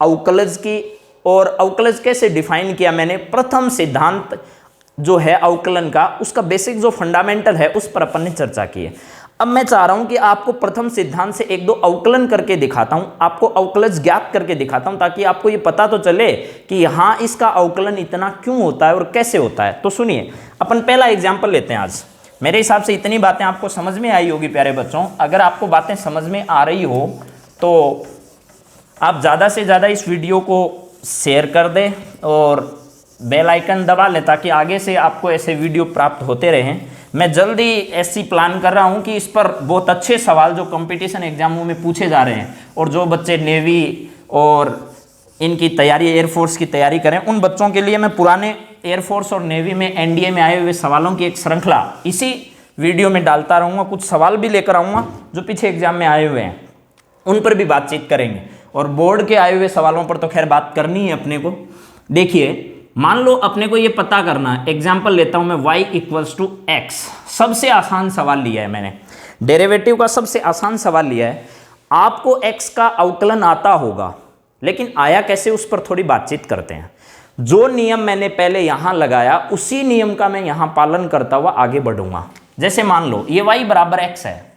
अवकलज की, और अवकलज कैसे डिफाइन किया मैंने। प्रथम सिद्धांत जो है अवकलन का, उसका बेसिक जो फंडामेंटल है उस पर अपन ने चर्चा की है। अब मैं चाह रहा हूं कि आपको प्रथम सिद्धांत से 1-2 अवकलन करके दिखाता हूं, आपको अवकलज ज्ञात करके दिखाता हूं, ताकि आपको ये पता तो चले कि यहां इसका अवकलन इतना क्यों होता है और कैसे होता है। तो सुनिए, अपन पहला एग्जाम्पल लेते हैं आज। मेरे हिसाब से इतनी बातें आपको समझ में आई होगी प्यारे बच्चों। अगर आपको बातें समझ में आ रही हो तो आप ज़्यादा से ज़्यादा इस वीडियो को शेयर कर दें और बेल आइकन दबा लें, ताकि आगे से आपको ऐसे वीडियो प्राप्त होते रहें। मैं जल्दी ऐसी प्लान कर रहा हूं कि इस पर बहुत अच्छे सवाल जो कंपटीशन एग्जामों में पूछे जा रहे हैं, और जो बच्चे नेवी और इनकी तैयारी, एयरफोर्स की तैयारी करें, उन बच्चों के लिए मैं पुराने एयरफोर्स और नेवी में एनडीए में आए हुए सवालों की एक श्रृंखला इसी वीडियो में डालता रहूँगा। कुछ सवाल भी लेकर आऊँगा जो पीछे एग्जाम में आए हुए हैं, उन पर भी बातचीत करेंगे। और बोर्ड के आए हुए सवालों पर तो खैर बात करनी है अपने को। देखिए, मान लो अपने को ये पता करना है, एग्जाम्पल लेता हूं मैं, y = x। सबसे आसान सवाल लिया है मैंने, डेरिवेटिव का सबसे आसान सवाल लिया है। आपको x का अवकलन आता होगा, लेकिन आया कैसे उस पर थोड़ी बातचीत करते हैं। जो नियम मैंने पहले यहां लगाया उसी नियम का मैं यहां पालन करता हुआ आगे बढ़ूंगा। जैसे मान लो ये y = x है,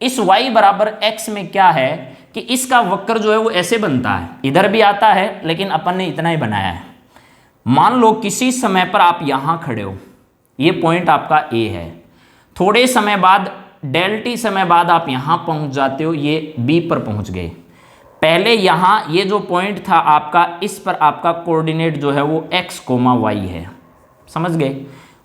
इस y = x में क्या है कि इसका वक्र जो है वो ऐसे बनता है, इधर भी आता है लेकिन अपन ने इतना ही बनाया है। मान लो किसी समय पर आप यहां खड़े हो, ये पॉइंट आपका A है, थोड़े समय बाद ∆t समय बाद आप यहां पहुंच जाते हो, ये B पर पहुंच गए। पहले यहां ये जो पॉइंट था आपका, इस पर आपका कोऑर्डिनेट जो है वो x, y है, समझ गए।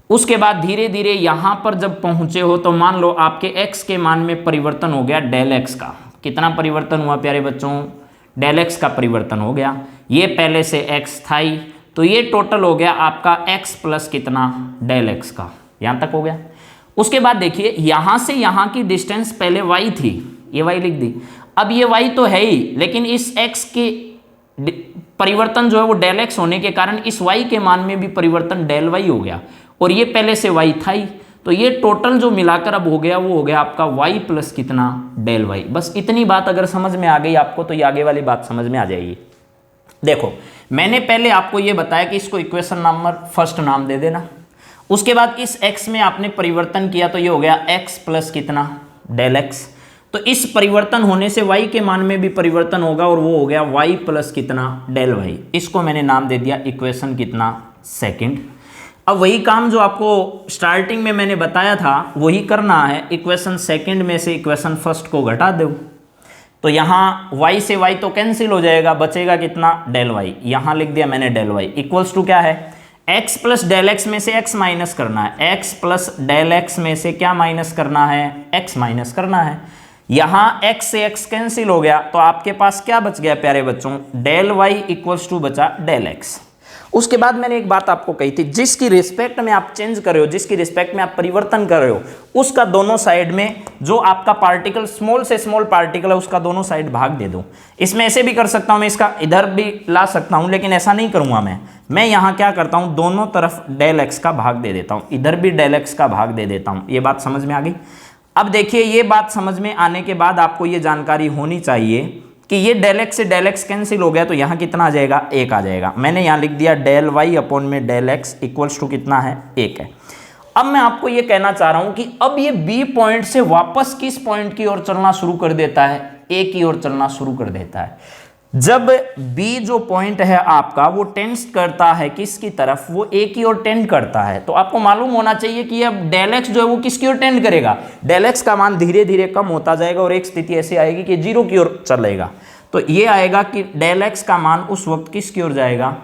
उसके बाद धीरे धीरे यहां पर जब पहुंचे हो तो मान लो आपके x के मान में परिवर्तन हो गया ∆x का। कितना परिवर्तन हुआ प्यारे बच्चों, ∆x का परिवर्तन हो गया। ये पहले से x था ही, तो ये टोटल हो गया आपका x प्लस कितना, ∆x का। यहां तक हो गया। उसके बाद देखिए यहां से यहां की डिस्टेंस पहले y थी, ये y लिख दी। अब ये y तो है ही, लेकिन इस x के परिवर्तन जो है वो ∆x होने के कारण इस y के मान में भी परिवर्तन ∆y हो गया, और ये पहले से y था ही। तो ये टोटल जो मिलाकर अब हो गया वो हो गया आपका y प्लस कितना, ∆y। बस इतनी बात अगर समझ में आ गई आपको तो ये आगे वाली बात समझ में आ जाएगी। देखो, मैंने पहले आपको ये बताया कि इसको इक्वेशन नंबर फर्स्ट नाम दे देना। उसके बाद इस x में आपने परिवर्तन किया तो ये हो गया x प्लस कितना, ∆x। तो इस परिवर्तन होने से y के मान में भी परिवर्तन होगा और वो हो गया y प्लस कितना, ∆y। इसको मैंने नाम दे दिया इक्वेशन कितना, सेकंड। अब वही काम जो आपको स्टार्टिंग में मैंने बताया था वही करना है। इक्वेशन सेकंड में से इक्वेशन फर्स्ट को घटा दो, तो यहाँ y से y तो कैंसिल हो जाएगा, बचेगा कितना, ∆y। यहाँ लिख दिया मैंने ∆y इक्वल्स टू क्या है, x प्लस ∆x में से x माइनस करना है, x प्लस ∆x में से क्या माइनस करना है, x माइनस करना है। यहाँ x से x कैंसिल हो गया तो आपके पास क्या बच गया प्यारे बच्चों, ∆y इक्वल्स टू बचा ∆x। उसके बाद मैंने एक बात आपको कही थी, जिसकी रिस्पेक्ट में आप चेंज कर रहे हो, जिसकी रिस्पेक्ट में आप परिवर्तन कर रहे हो, उसका दोनों साइड में जो आपका पार्टिकल स्मॉल से स्मॉल पार्टिकल है उसका दोनों साइड भाग दे दो। इसमें ऐसे भी कर सकता हूं, मैं इसका इधर भी ला सकता हूं, लेकिन ऐसा नहीं करूंगा मैं यहां क्या करता हूं, दोनों तरफ ∆x का भाग दे देता हूं, इधर भी ∆x का भाग दे देता हूं। ये बात समझ में आ गई। अब देखिए, ये बात समझ में आने के बाद आपको ये जानकारी होनी चाहिए कि ये ∆x से ∆x कैंसिल हो गया तो यहाँ कितना आ जाएगा, 1 आ जाएगा। मैंने यहाँ लिख दिया ∆y अपॉन में ∆x इक्वल्स टू कितना है, 1 है। अब मैं आपको ये कहना चाह रहा हूँ कि अब ये B पॉइंट से वापस किस पॉइंट की ओर चलना शुरू कर देता है, A की ओर चलना शुरू कर देता है। जब b जो पॉइंट है आपका वो टेंड्स करता है किसकी तरफ, वो a की ओर टेंड करता है, तो आपको मालूम होना चाहिए कि अब डेल x जो है वो किसकी ओर टेंड करेगा, डेल x का मान धीरे धीरे कम होता जाएगा और एक स्थिति ऐसी आएगी कि 0 की ओर चलेगा। तो ये आएगा कि डेल x का मान उस वक्त किसकी ओर जाएगा,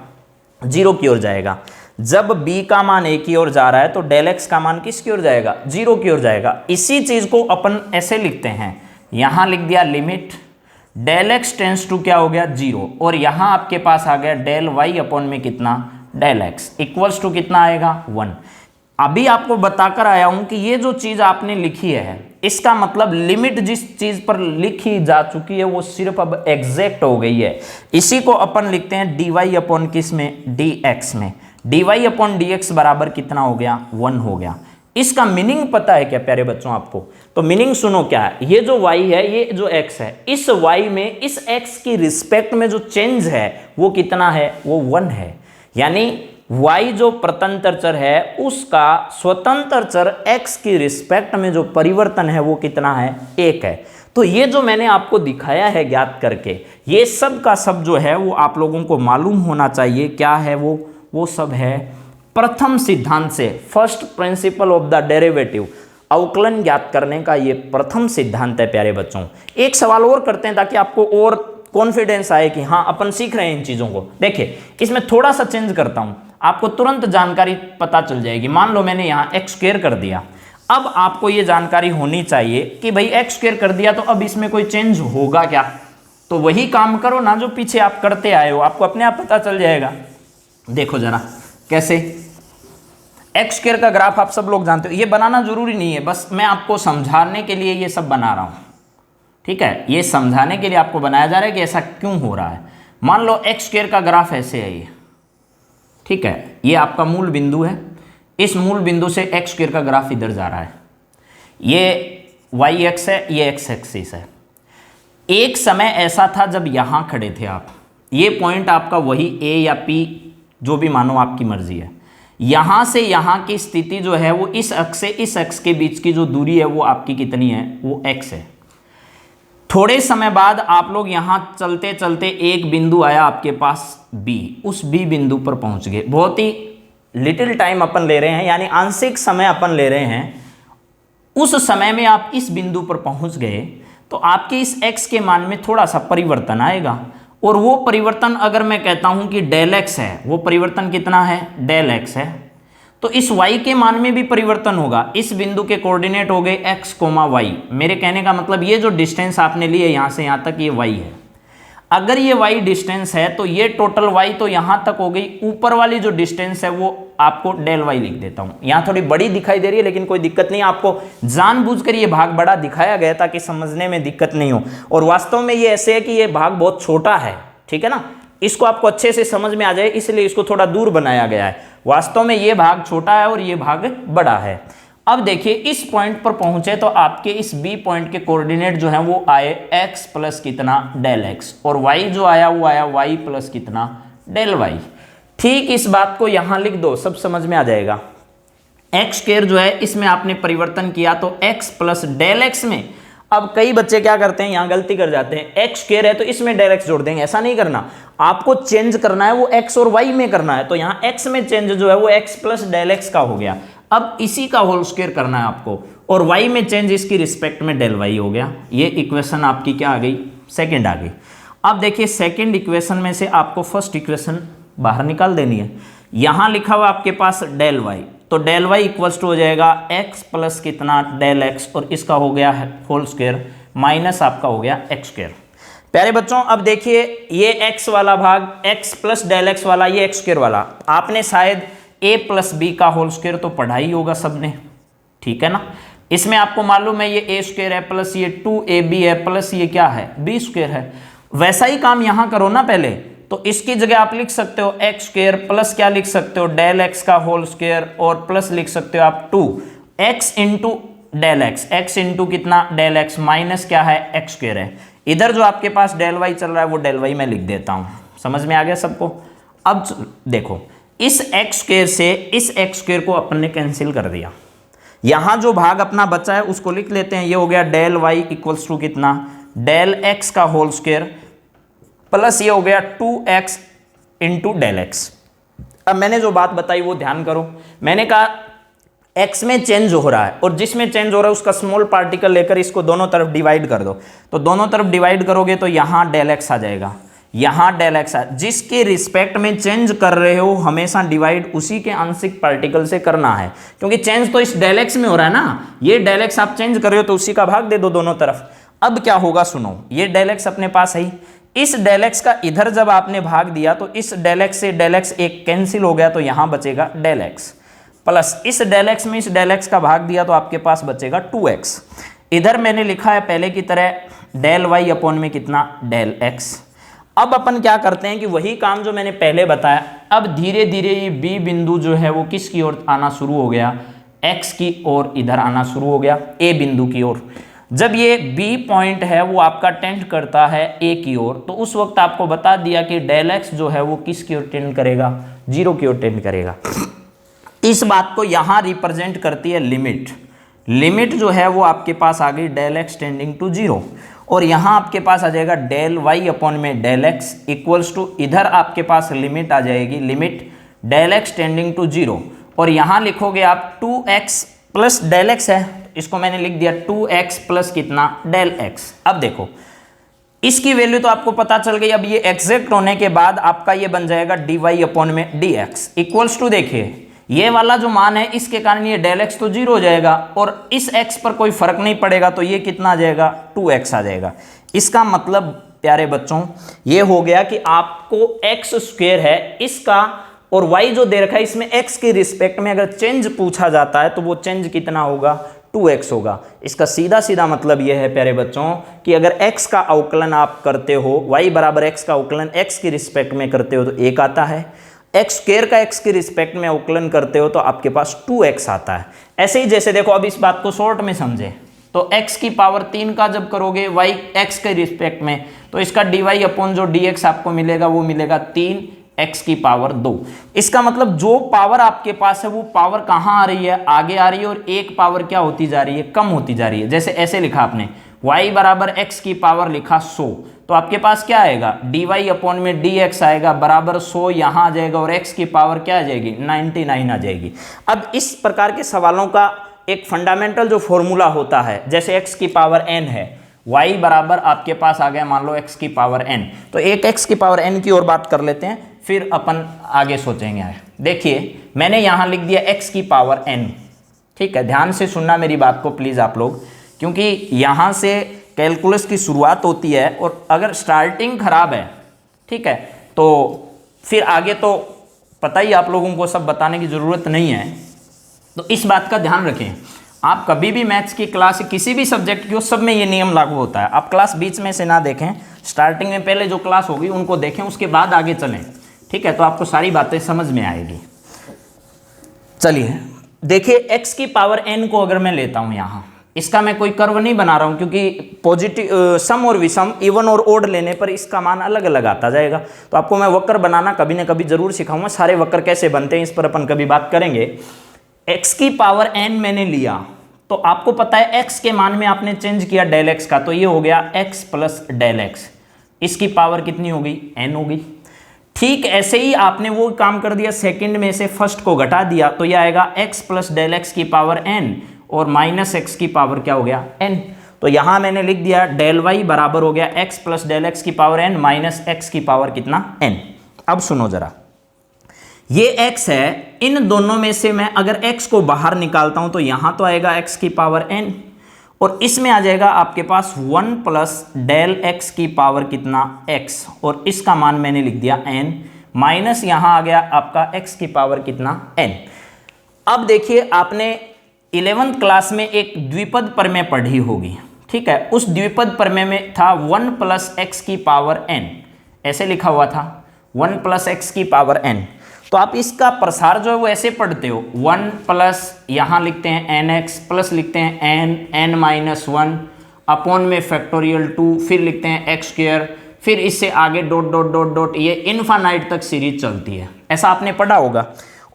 0 की ओर जाएगा। जब b का मान a की ओर जा रहा है तो डेल x का मान किसकी ओर जाएगा, 0 की ओर जाएगा। इसी चीज को अपन ऐसे लिखते हैं, यहां लिख दिया limit del x tends to क्या हो गया 0, और यहां आपके पास आ गया डेल वाई अपॉन में कितना, डेल एक्स इक्वल्स टू कितना आएगा 1। अभी आपको बताकर आया हूं कि ये जो चीज आपने लिखी है इसका मतलब लिमिट जिस चीज पर लिखी जा चुकी है वो सिर्फ अब एग्जैक्ट हो गई है। इसी को अपन लिखते हैं डी वाई अपॉन किस में, डी एक्स में। D y upon d x बराबर कितना हो गया, 1 हो गया। इसका मीनिंग पता है क्या प्यारे बच्चों आपको, तो मीनिंग सुनो क्या है, ये जो y है ये जो x है, इस y में इस x की रिस्पेक्ट में जो चेंज है वो कितना है, वो 1 है। यानी y जो प्रतंत्र चर है उसका स्वतंत्र चर x की रिस्पेक्ट में जो परिवर्तन है वो कितना है, 1 है। तो ये जो मैंने आपको दिखाया है ज्ञात करके, ये सब का सब जो है वो आप लोगों को मालूम होना चाहिए क्या है, वो सब है प्रथम सिद्धांत से, first principle of the derivative, अवकलन ज्ञात करने का ये प्रथम सिद्धांत है प्यारे बच्चों। एक सवाल और करते हैं ताकि आपको और कॉन्फिडेंस आए कि हाँ अपन सीख रहे हैं इन चीज़ों को। देखिए इसमें थोड़ा सा चेंज करता हूँ, आपको तुरंत जानकारी पता चल जाएगी। मान लो मैंने यहाँ एक्स स्क्वायर कर दिया, अब आपको ये जानकारी होनी चाहिए कि भाई एक्स स्क्वायर कर दिया तो अब इसमें कोई चेंज होगा क्या, तो वही काम करो ना जो पीछे आप करते आए हो, आपको अपने आप पता चल जाएगा। देखो जरा कैसे, एक्स स्क्वायर का ग्राफ आप सब लोग जानते हो, ये बनाना जरूरी नहीं है, बस मैं आपको समझाने के लिए ये सब बना रहा हूं, ठीक है, ये समझाने के लिए आपको बनाया जा रहा है कि ऐसा क्यों हो रहा है। मान लो एक्स स्क्वायर का ग्राफ ऐसे है ये, ठीक है, ये आपका मूल बिंदु है, इस मूल बिंदु से एक्स स्क्वायर का ग्राफ इधर जा रहा है, ये वाई एक्स है, ये एक्स एक्सिस है। एक समय ऐसा था जब यहां खड़े थे आप, ये पॉइंट आपका वही ए या पी जो भी मानो आपकी मर्जी है, यहां से यहां की स्थिति जो है वो इस अक्ष से इस अक्ष के बीच की जो दूरी है वो आपकी कितनी है, वो x है। थोड़े समय बाद आप लोग यहां चलते चलते एक बिंदु आया आपके पास b, उस b बिंदु पर पहुंच गए। बहुत ही लिटिल टाइम अपन ले रहे हैं, यानी आंशिक समय अपन ले रहे हैं। उस समय में आप इस बिंदु पर पहुंच गए तो आपके इस x के मान में थोड़ा सा परिवर्तन आएगा, और वो परिवर्तन अगर मैं कहता हूं कि डेल एक्स है, वो परिवर्तन कितना है, डेल एक्स है, तो इस y के मान में भी परिवर्तन होगा। इस बिंदु के कोऑर्डिनेट हो गए x, y। मेरे कहने का मतलब ये जो डिस्टेंस आपने ली है यहां से यहां तक, ये y है। अगर ये y डिस्टेंस है तो ये टोटल y तो यहां तक हो गई, ऊपर वाली जो डिस्टेंस है वो आपको डेल y लिख देता हूं। यहां थोड़ी बड़ी दिखाई दे रही है लेकिन कोई दिक्कत नहीं, आपको जानबूझकर ये भाग बड़ा दिखाया गया ताकि समझने में दिक्कत नहीं हो। और वास्तव में ये ऐसे है कि ये भाग बहुत छोटा है, ठीक है ना, इसको आपको अच्छे से समझ में आ जाए इसलिए इसको थोड़ा दूर बनाया गया है। वास्तव में ये भाग छोटा है और ये भाग बड़ा है। अब देखिए इस पॉइंट पर पहुंचे तो आपके इस बी पॉइंट के कोऑर्डिनेट जो है वो आए x प्लस कितना, डेल x, और y जो आया वो आया y प्लस कितना, डेल y। ठीक इस बात को यहां लिख दो, सब समझ में आ जाएगा। एक्स स्क्वायर जो है इसमें आपने परिवर्तन किया तो x प्लस डेल एक्स में, अब कई बच्चे क्या करते हैं यहां गलती कर जाते हैं, एक्स स्क्वायर है तो इसमें डेल एक्स जोड़ देंगे, ऐसा नहीं करना, आपको चेंज करना है वो x और y में करना है। तो यहां x में चेंज जो है वो x प्लस डेल एक्स का हो गया, अब इसी का होल स्क्वायर करना है आपको, और y में चेंज इसकी रिस्पेक्ट में डेल y हो गया। ये इक्वेशन आपकी क्या आ गई, सेकंड आ गई। अब देखिए सेकंड इक्वेशन में से आपको फर्स्ट इक्वेशन बाहर निकाल देनी है। यहां लिखा हुआ आपके पास डेल y, तो डेल y इक्वल्स टू हो जाएगा x प्लस कितना, डेल x, और इसका हो गया है होल स्क्वायर माइनस आपका हो गया x स्क्वायर। प्यारे बच्चों अब देखिए ये x वाला भाग, x प्लस डेल x वाला, ये x स्क्वायर वाला, आपने शायद a प्लस बी का होल स्क्वायर तो पढ़ा ही होगा सबने, ठीक है ना। इसमें आपको मालूम है ये a स्क्वायर है प्लस ये 2ab है प्लस ये क्या है, b स्क्वायर है। वैसा ही काम यहां करो ना पहले, तो इसकी जगह आप लिख सकते हो एक्स स्क्वायर प्लस क्या लिख सकते हो, डेल एक्स का होल स्क्वायर, और प्लस लिख सकते हो आप 2x into del x, x into कितना, डेल एक्स, माइनस क्या है, एक्स स्क्वायर है। इधर जो आपके पास डेल वाई चल रहा है वो डेल वाई मैं लिख देता हूं। समझ में आ गया सबको। अब देखो इस एक्स स्क्वायर से इस एक्स स्क्वायर को अपन ने कैंसिल कर दिया, यहां जो भाग अपना बचा है उसको लिख लेते हैं, ये हो गया डेल वाई इक्वल्स टू कितना, डेल एक्स का होल स्क्वायर प्लस ये हो गया 2x इंटू डेल एक्स। अब मैंने जो बात बताई वो ध्यान करो, मैंने कहा x में चेंज हो रहा है और जिसमें चेंज हो रहा है उसका स्मॉल पार्टिकल लेकर इसको दोनों तरफ डिवाइड कर दो, तो दोनों तरफ डिवाइड करोगे तो यहाँ डेल एक्स आ जाएगा, यहाँ डेल एक्स जिसके रिस्पेक्ट में चेंज कर रहे हो हमेशा डिवाइड उसी के आंशिक पार्टिकल से करना है, क्योंकि चेंज तो इस डेल एक्स में हो रहा है ना, ये डेल एक्स आप चेंज कर रहे हो तो उसी का भाग दे दो दोनों तरफ। अब क्या होगा सुनो, ये डेल एक्स अपने पास है, इस डेल एक्स का इधर जब आपने भाग दिया तो इस डेल एक्स से डेल एक्स एक कैंसिल हो गया, तो यहाँ बचेगा डेल एक्स, प्लस इस डेल एक्स में इस डेल एक्स का भाग दिया तो आपके पास बचेगा 2x। इधर मैंने लिखा है पहले की तरह डेल वाई अपॉन में कितना डेल एक्स। अब अपन क्या करते हैं कि वही काम जो मैंने पहले बताया, अब धीरे धीरे ये बी बिंदु जो है वो किसकी ओर आना शुरू हो गया, x की ओर इधर आना शुरू हो गया, ए बिंदु की ओर। जब ये बी पॉइंट है वो आपका टेंड करता है ए की ओर, तो उस वक्त आपको बता दिया कि डेल एक्स जो है वो किसकी ओर टेंड करेगा, 0 की ओर टेंड करेगा। इस बात को यहाँ रिप्रेजेंट करती है लिमिट, लिमिट जो है वो आपके पास आ गई डेल एक्स टेंडिंग टू 0, और यहाँ आपके पास आ जाएगा डेल वाई अपॉन में डेल एक्स इक्वल्स टू, इधर आपके पास लिमिट आ जाएगी, limit del x tending to 0, और यहाँ लिखोगे आप 2x प्लस डेल एक्स है, इसको मैंने लिख दिया 2x प्लस कितना डेल एक्स। अब देखो इसकी वैल्यू तो आपको पता चल गई, अब ये एग्जैक्ट होने के बाद आपका ये बन जाएगा डी वाई अपॉन में डी एक्स इक्वल्स टू, देखिए ये वाला जो मान है इसके कारण ये डेल एक्स तो 0 हो जाएगा और इस x पर कोई फर्क नहीं पड़ेगा, तो ये कितना आ जाएगा 2x आ जाएगा। इसका मतलब प्यारे बच्चों ये हो गया कि आपको x स्क्वायर है इसका और y जो दे रखा है इसमें x के रिस्पेक्ट में अगर चेंज पूछा जाता है तो वो चेंज कितना होगा 2x होगा। इसका सीधा सीधा मतलब ये है प्यारे बच्चों कि अगर x का अवकलन आप करते हो, y बराबर x का अवकलन x के रिस्पेक्ट में करते हो तो 1 आता है, एक्स स्क्वायर का x के रिस्पेक्ट में अवकलन करते हो तो आपके पास 2x आता है। ऐसे ही जैसे देखो अब इस बात को शॉर्ट में समझे तो x की पावर 3 का जब करोगे y x के रिस्पेक्ट में तो इसका dy अपॉन जो dx आपको मिलेगा वो मिलेगा 3x की पावर 2। इसका मतलब जो पावर आपके पास है वो पावर कहाँ आ रही है, आगे आ रही है, और एक पावर क्या होती जा रही है, कम होती जा रही है। जैसे ऐसे लिखा आपने y बराबर x की पावर लिखा 100, तो आपके पास क्या आएगा dy अपॉन में dx आएगा बराबर 100 यहाँ आ जाएगा, और x की पावर क्या आ जाएगी 99 आ जाएगी। अब इस प्रकार के सवालों का एक फंडामेंटल जो फॉर्मूला होता है, जैसे x की पावर n है, y बराबर आपके पास आ गया मान लो x की पावर n, तो एक x की पावर n की ओर बात कर लेते हैं फिर अपन आगे सोचेंगे। देखिए मैंने यहाँ लिख दिया x की पावर n, ठीक है, ध्यान से सुनना मेरी बात को प्लीज़ आप लोग, क्योंकि यहाँ से कैलकुलस की शुरुआत होती है और अगर स्टार्टिंग खराब है, ठीक है, तो फिर आगे तो पता ही आप लोगों को सब बताने की ज़रूरत नहीं है। तो इस बात का ध्यान रखें, आप कभी भी मैथ्स की क्लास किसी भी सब्जेक्ट की हो सब में ये नियम लागू होता है। आप क्लास बीच में से ना देखें, स्टार्टिंग में पहले जो क्लास होगी उनको देखें, उसके बाद आगे चलें, ठीक है, तो आपको सारी बातें समझ में आएगी। चलिए देखिए x की पावर n को अगर मैं लेता हूँ यहाँ, इसका मैं कोई कर्व नहीं बना रहा हूँ क्योंकि पॉजिटिव सम और विषम इवन और ओड लेने पर इसका मान अलग अलग आता जाएगा, तो आपको मैं वक्र बनाना कभी ना कभी जरूर सिखाऊंगा। सारे वक्र कैसे बनते हैं इस पर अपन कभी बात करेंगे। x की पावर n मैंने लिया तो आपको पता है x के मान में आपने चेंज किया डेल x का, तो ये हो गया x प्लस डेल एक्स, इसकी पावर कितनी होगी n होगी। ठीक ऐसे ही आपने वो काम कर दिया, सेकंड में से फर्स्ट को घटा दिया तो ये आएगा x प्लस डेल एक्स की पावर n और माइनस एक्स की पावर क्या हो गया n। तो यहां मैंने लिख दिया डेल वाई बराबर हो गया x प्लस डेल एक्स की पावर n माइनस एक्स की पावर कितना n। अब सुनो जरा, ये x है, इन दोनों में से मैं अगर x को बाहर निकालता हूं तो यहां तो आएगा x की पावर n और इसमें आ जाएगा आपके पास 1 प्लस डेल x की पावर कितना x, और इसका मान मैंने लिख दिया n माइनस यहां आ गया आपका x की पावर कितना n। अब देखिए आपने 11th क्लास में एक द्विपद प्रमेय पढ़ी होगी, ठीक है, उस द्विपद प्रमेय में था 1 प्लस एक्स की पावर n, ऐसे लिखा हुआ था 1 प्लस एक्स की पावर n। तो आप इसका प्रसार जो है वो ऐसे पढ़ते हो 1 प्लस यहाँ लिखते हैं nx प्लस लिखते हैं n माइनस 1 अपॉन में फैक्टोरियल 2, फिर लिखते हैं एक्स स्क्वायर, फिर इससे आगे डॉट डॉट डॉट डॉट, ये इनफाइनाइट तक सीरीज चलती है, ऐसा आपने पढ़ा होगा।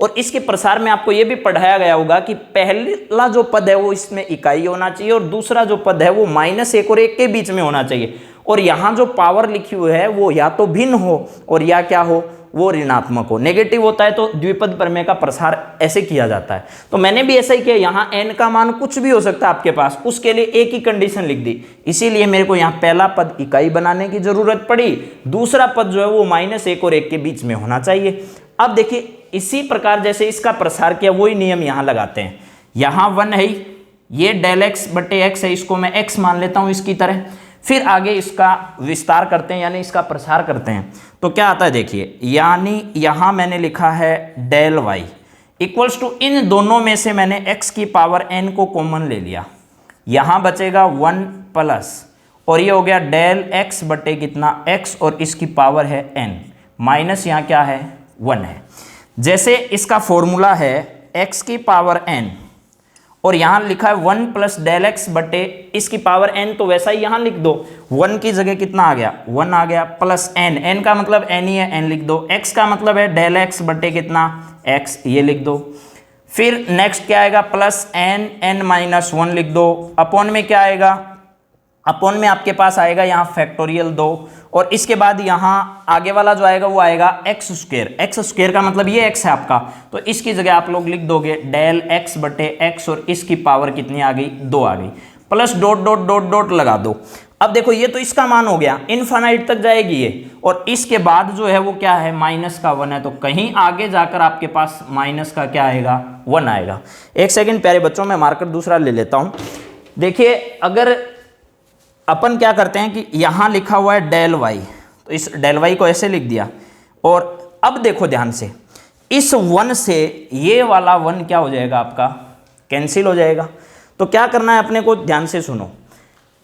और इसके प्रसार में आपको ये भी पढ़ाया गया होगा कि पहला जो पद है वो इसमें इकाई होना चाहिए और दूसरा जो पद है वो -1 और 1 के बीच में होना चाहिए, और यहाँ जो पावर लिखी हुई है वो या तो भिन्न हो और या क्या हो, वो ऋणात्मक हो। नेगेटिव होता है तो द्विपद प्रमेय का प्रसार ऐसे किया जाता है। तो मैंने भी ऐसा ही किया, यहाँ n का मान कुछ भी हो सकता है आपके पास, उसके लिए एक ही कंडीशन लिख दी। इसीलिए मेरे को यहाँ पहला पद इकाई बनाने की जरूरत पड़ी, दूसरा पद जो है वो -1 और 1 के बीच में होना चाहिए। अब देखिए इसी प्रकार जैसे इसका प्रसार किया वही नियम यहाँ लगाते हैं। यहाँ 1 है, ये डेल एक्स बटे एक्स है, इसको मैं x मान लेता हूँ इसकी तरह। फिर आगे इसका विस्तार करते हैं यानी इसका प्रसार करते हैं, तो क्या आता है देखिए, यानी यहाँ मैंने लिखा है डेल y इक्वल्स टू, इन दोनों में से मैंने x की पावर n को कॉमन ले लिया, यहाँ बचेगा 1 प्लस, और ये हो गया डेल x बटे कितना x और इसकी पावर है n, माइनस यहाँ क्या है 1 है। जैसे इसका फॉर्मूला है x की पावर n और यहाँ लिखा है 1 प्लस डेल एक्स बटे इसकी पावर n, तो वैसा ही यहाँ लिख दो, 1 की जगह कितना आ गया 1 आ गया, प्लस n, n का मतलब n ही है, n लिख दो, x का मतलब है डेल एक्स बटे कितना x, ये लिख दो। फिर नेक्स्ट क्या आएगा प्लस n माइनस 1 लिख दो, अपॉन में क्या आएगा, अपॉन में आपके पास आएगा यहाँ फैक्टोरियल 2, और इसके बाद यहाँ आगे वाला जो आएगा वो आएगा एक्स स्क्वायर का मतलब ये x है आपका, तो इसकी जगह आप लोग लिख दोगे डेल x बटे x और इसकी पावर कितनी आ गई 2 आ गई, plus dot dot dot dot लगा दो। अब देखो ये तो इसका मान हो गया, इनफाइनाइट तक जाएगी ये, और इसके बाद जो है वो क्या है माइनस का 1 है, तो कहीं आगे जाकर आपके पास माइनस का क्या आएगा 1 आएगा। एक सेकेंड प्यारे बच्चों, मैं मार्कर दूसरा ले लेता हूँ। देखिए अगर अपन क्या करते हैं कि यहाँ लिखा हुआ है डेल y, तो इस डेल y को ऐसे लिख दिया, और अब देखो ध्यान से, इस 1 से ये वाला 1 क्या हो जाएगा आपका कैंसिल हो जाएगा। तो क्या करना है अपने को, ध्यान से सुनो,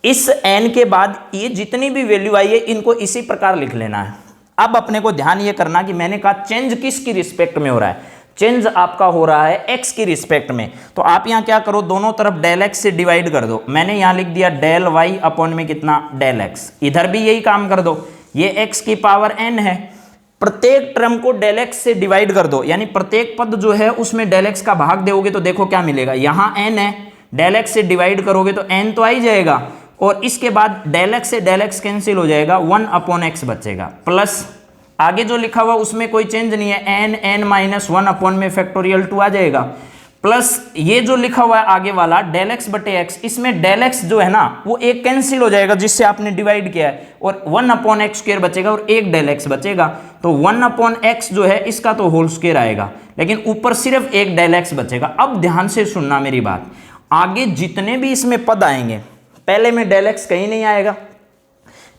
इस n के बाद ये जितनी भी वैल्यू आई है इनको इसी प्रकार लिख लेना है। अब अपने को ध्यान ये करना कि मैंने कहा चेंज किसकी रिस्पेक्ट में हो रहा है, चेंज आपका हो रहा है x की रिस्पेक्ट में, तो आप यहाँ क्या करो दोनों तरफ डेल x से डिवाइड कर दो। मैंने यहाँ लिख दिया डेल y अपॉन में कितना डेल x, इधर भी यही काम कर दो, ये x की पावर n है, प्रत्येक टर्म को डेल x से डिवाइड कर दो, यानी प्रत्येक पद जो है उसमें डेल x का भाग दोगे तो देखो क्या मिलेगा, यहाँ n है, डेल x से डिवाइड करोगे तो n तो आ ही जाएगा, और इसके बाद डेल x से डेल x कैंसिल हो जाएगा, 1 अपॉन x बचेगा, प्लस आगे जो लिखा हुआ उसमें कोई चेंज नहीं है, n माइनस 1 अपॉन में फैक्टोरियल 2 आ जाएगा, प्लस ये जो लिखा हुआ है आगे वाला डेल x बटे x, इसमें डेल x जो है ना वो एक कैंसिल हो जाएगा जिससे आपने डिवाइड किया है, और 1 अपॉन एक्स स्क्वायर बचेगा और एक डेल x बचेगा, तो 1 अपॉन x जो है इसका तो होल स्क्वायर आएगा, लेकिन ऊपर सिर्फ एक डेल x बचेगा। अब ध्यान से सुनना मेरी बात, आगे जितने भी इसमें पद आएंगे पहले में डेल x कहीं नहीं आएगा,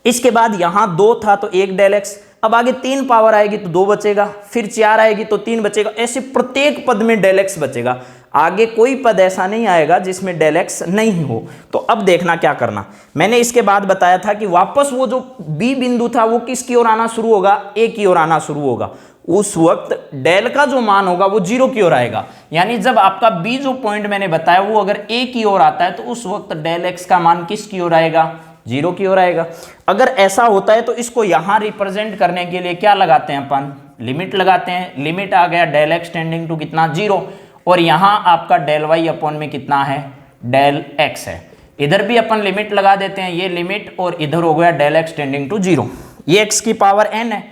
इसके बाद यहाँ 2 था तो एक डेल x, अब आगे 3 पावर आएगी तो 2 बचेगा, फिर 4 आएगी तो 3 बचेगा, ऐसे प्रत्येक पद में डेल x बचेगा, आगे कोई पद ऐसा नहीं आएगा जिसमें डेल x नहीं हो। तो अब देखना क्या करना, मैंने इसके बाद बताया था कि वापस वो जो b बिंदु था वो किसकी ओर आना शुरू होगा, a की ओर आना शुरू होगा, उस वक्त डेल का जो मान होगा वो 0 की ओर आएगा, यानी जब आपका b जो पॉइंट मैंने बताया वो अगर a की ओर आता है तो उस वक्त डेल x का मान किसकी ओर आएगा 0 की ओर आएगा। अगर ऐसा होता है तो इसको यहाँ रिप्रेजेंट करने के लिए क्या लगाते हैं अपन, लिमिट लगाते हैं, लिमिट आ गया डेल एक्स टेंडिंग टू कितना 0, और यहाँ आपका डेल वाई अपॉन में कितना है डेल एक्स है, इधर भी अपन लिमिट लगा देते हैं, ये लिमिट और इधर हो गया डेल एक्स टेंडिंग टू 0, ये x की पावर n है,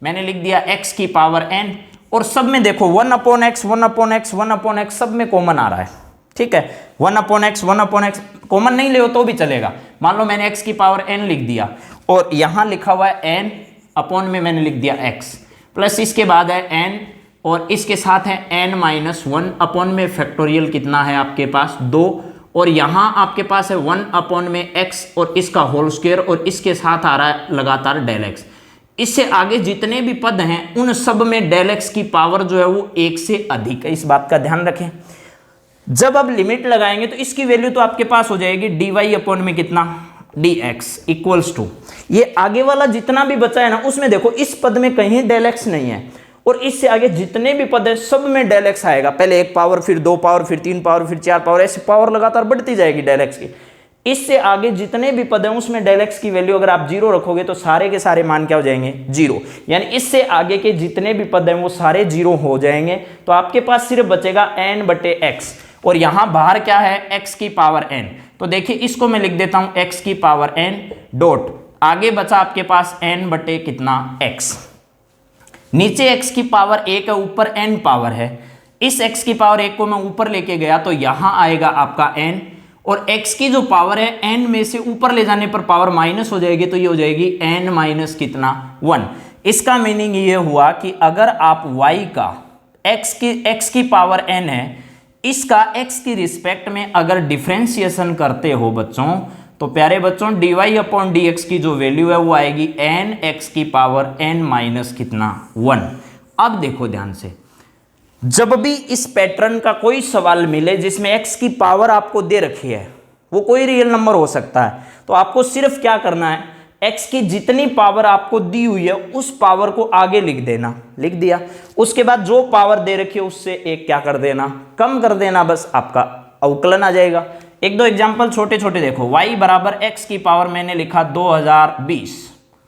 मैंने लिख दिया x की पावर n, और सब में देखो 1 upon x 1 upon x 1 upon x सब में कॉमन आ रहा है, ठीक है, 1 अपॉन एक्स कॉमन नहीं ले तो भी चलेगा, मान लो मैंने x की पावर n लिख दिया और यहाँ लिखा हुआ है n अपॉन में मैंने लिख दिया x, प्लस इसके बाद है n और इसके साथ है n माइनस 1 अपॉन में फैक्टोरियल कितना है आपके पास 2, और यहाँ आपके पास है 1 अपॉन में x और इसका होल स्क्वायर, और इसके साथ आ रहा है लगातार डेल x। इससे आगे जितने भी पद हैं उन सब में डेल x की पावर जो है वो 1 से अधिक है, इस बात का ध्यान रखें। जब अब लिमिट लगाएंगे तो इसकी वैल्यू तो आपके पास हो जाएगी dy अपॉन में कितना dx इक्वल्स टू, ये आगे वाला जितना भी बचा है ना उसमें देखो इस पद में कहीं डेल x नहीं है, और इससे आगे जितने भी पद है सब में डेल x आएगा, पहले 1 पावर फिर 2 पावर फिर 3 पावर फिर 4 पावर, ऐसे पावर लगातार बढ़ती जाएगी डेल x की। इससे आगे जितने भी पद हैं उसमें डेल x की वैल्यू अगर आप 0 रखोगे तो सारे के सारे मान क्या हो जाएंगे 0, यानी इससे आगे के जितने भी पद हैं वो सारे 0 हो जाएंगे, तो आपके पास सिर्फ बचेगा n बटे x, और यहाँ बाहर क्या है x की पावर n, तो देखिए इसको मैं लिख देता हूँ x की पावर n डॉट, आगे बचा आपके पास n बटे कितना x। नीचे x की पावर 1 है, ऊपर n पावर है। इस x की पावर 1 को मैं ऊपर लेके गया तो यहां आएगा आपका n, और x की जो पावर है n में से ऊपर ले जाने पर पावर माइनस हो जाएगी, तो ये हो जाएगी n माइनस कितना 1। इसका मीनिंग ये हुआ कि अगर आप y का x की पावर n है, इसका x की रिस्पेक्ट में अगर डिफरेंशिएशन करते हो बच्चों, तो प्यारे बच्चों dy अपॉन dx की जो वैल्यू है वो आएगी n x की पावर n माइनस कितना 1। अब देखो ध्यान से, जब भी इस पैटर्न का कोई सवाल मिले जिसमें x की पावर आपको दे रखी है, वो कोई रियल नंबर हो सकता है, तो आपको सिर्फ क्या करना है, x की जितनी पावर आपको दी हुई है उस पावर को आगे लिख देना। लिख दिया, उसके बाद जो पावर दे रखी है उससे एक क्या कर देना, कम कर देना, बस आपका अवकलन आ जाएगा। एक दो एग्जाम्पल छोटे छोटे देखो। y बराबर x की पावर मैंने लिखा 2020,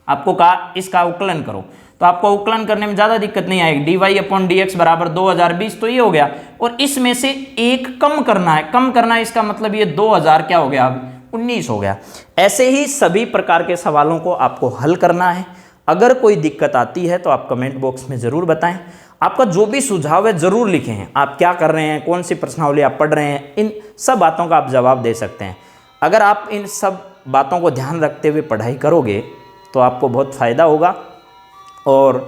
आपको कहा इसका अवकलन करो, तो आपको अवकलन करने में ज़्यादा दिक्कत नहीं आएगी। dy अपॉन डी एक्स बराबर 2020, तो ये हो गया, और इसमें से एक कम करना है। कम करना है इसका मतलब ये 2000 क्या हो गया, अब 19 हो गया। ऐसे ही सभी प्रकार के सवालों को आपको हल करना है। अगर कोई दिक्कत आती है तो आप कमेंट बॉक्स में ज़रूर बताएं। आपका जो भी सुझाव है ज़रूर लिखें हैं। आप क्या कर रहे हैं, कौन सी प्रश्नावली आप पढ़ रहे हैं, इन सब बातों का आप जवाब दे सकते हैं। अगर आप इन सब बातों को ध्यान रखते हुए पढ़ाई करोगे तो आपको बहुत फ़ायदा होगा। और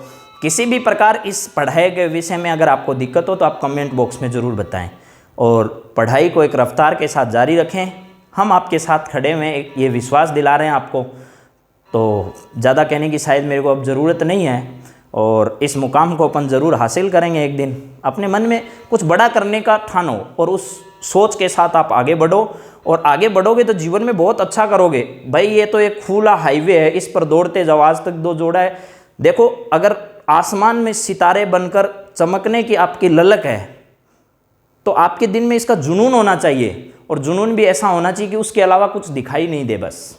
किसी भी प्रकार इस पढ़ाई के विषय में अगर आपको दिक्कत हो तो आप कमेंट बॉक्स में ज़रूर बताएं, और पढ़ाई को एक रफ्तार के साथ जारी रखें। हम आपके साथ खड़े हुए हैं, ये विश्वास दिला रहे हैं आपको, तो ज़्यादा कहने की शायद मेरे को अब ज़रूरत नहीं है। और इस मुकाम को अपन ज़रूर हासिल करेंगे एक दिन। अपने मन में कुछ बड़ा करने का ठानो और उस सोच के साथ आप आगे बढ़ो, और आगे बढ़ोगे तो जीवन में बहुत अच्छा करोगे। भाई ये तो एक खुला हाईवे है, इस पर दौड़ते जाओ। आज तक दो जोड़ा है, देखो अगर आसमान में सितारे बनकर चमकने की आपकी ललक है तो आपके दिन में इसका जुनून होना चाहिए, और जुनून भी ऐसा होना चाहिए कि उसके अलावा कुछ दिखाई नहीं दे बस।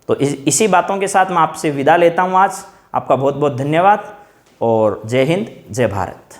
तो इसी बातों के साथ मैं आपसे विदा लेता हूँ आज। आपका बहुत बहुत धन्यवाद, और जय हिंद, जय भारत।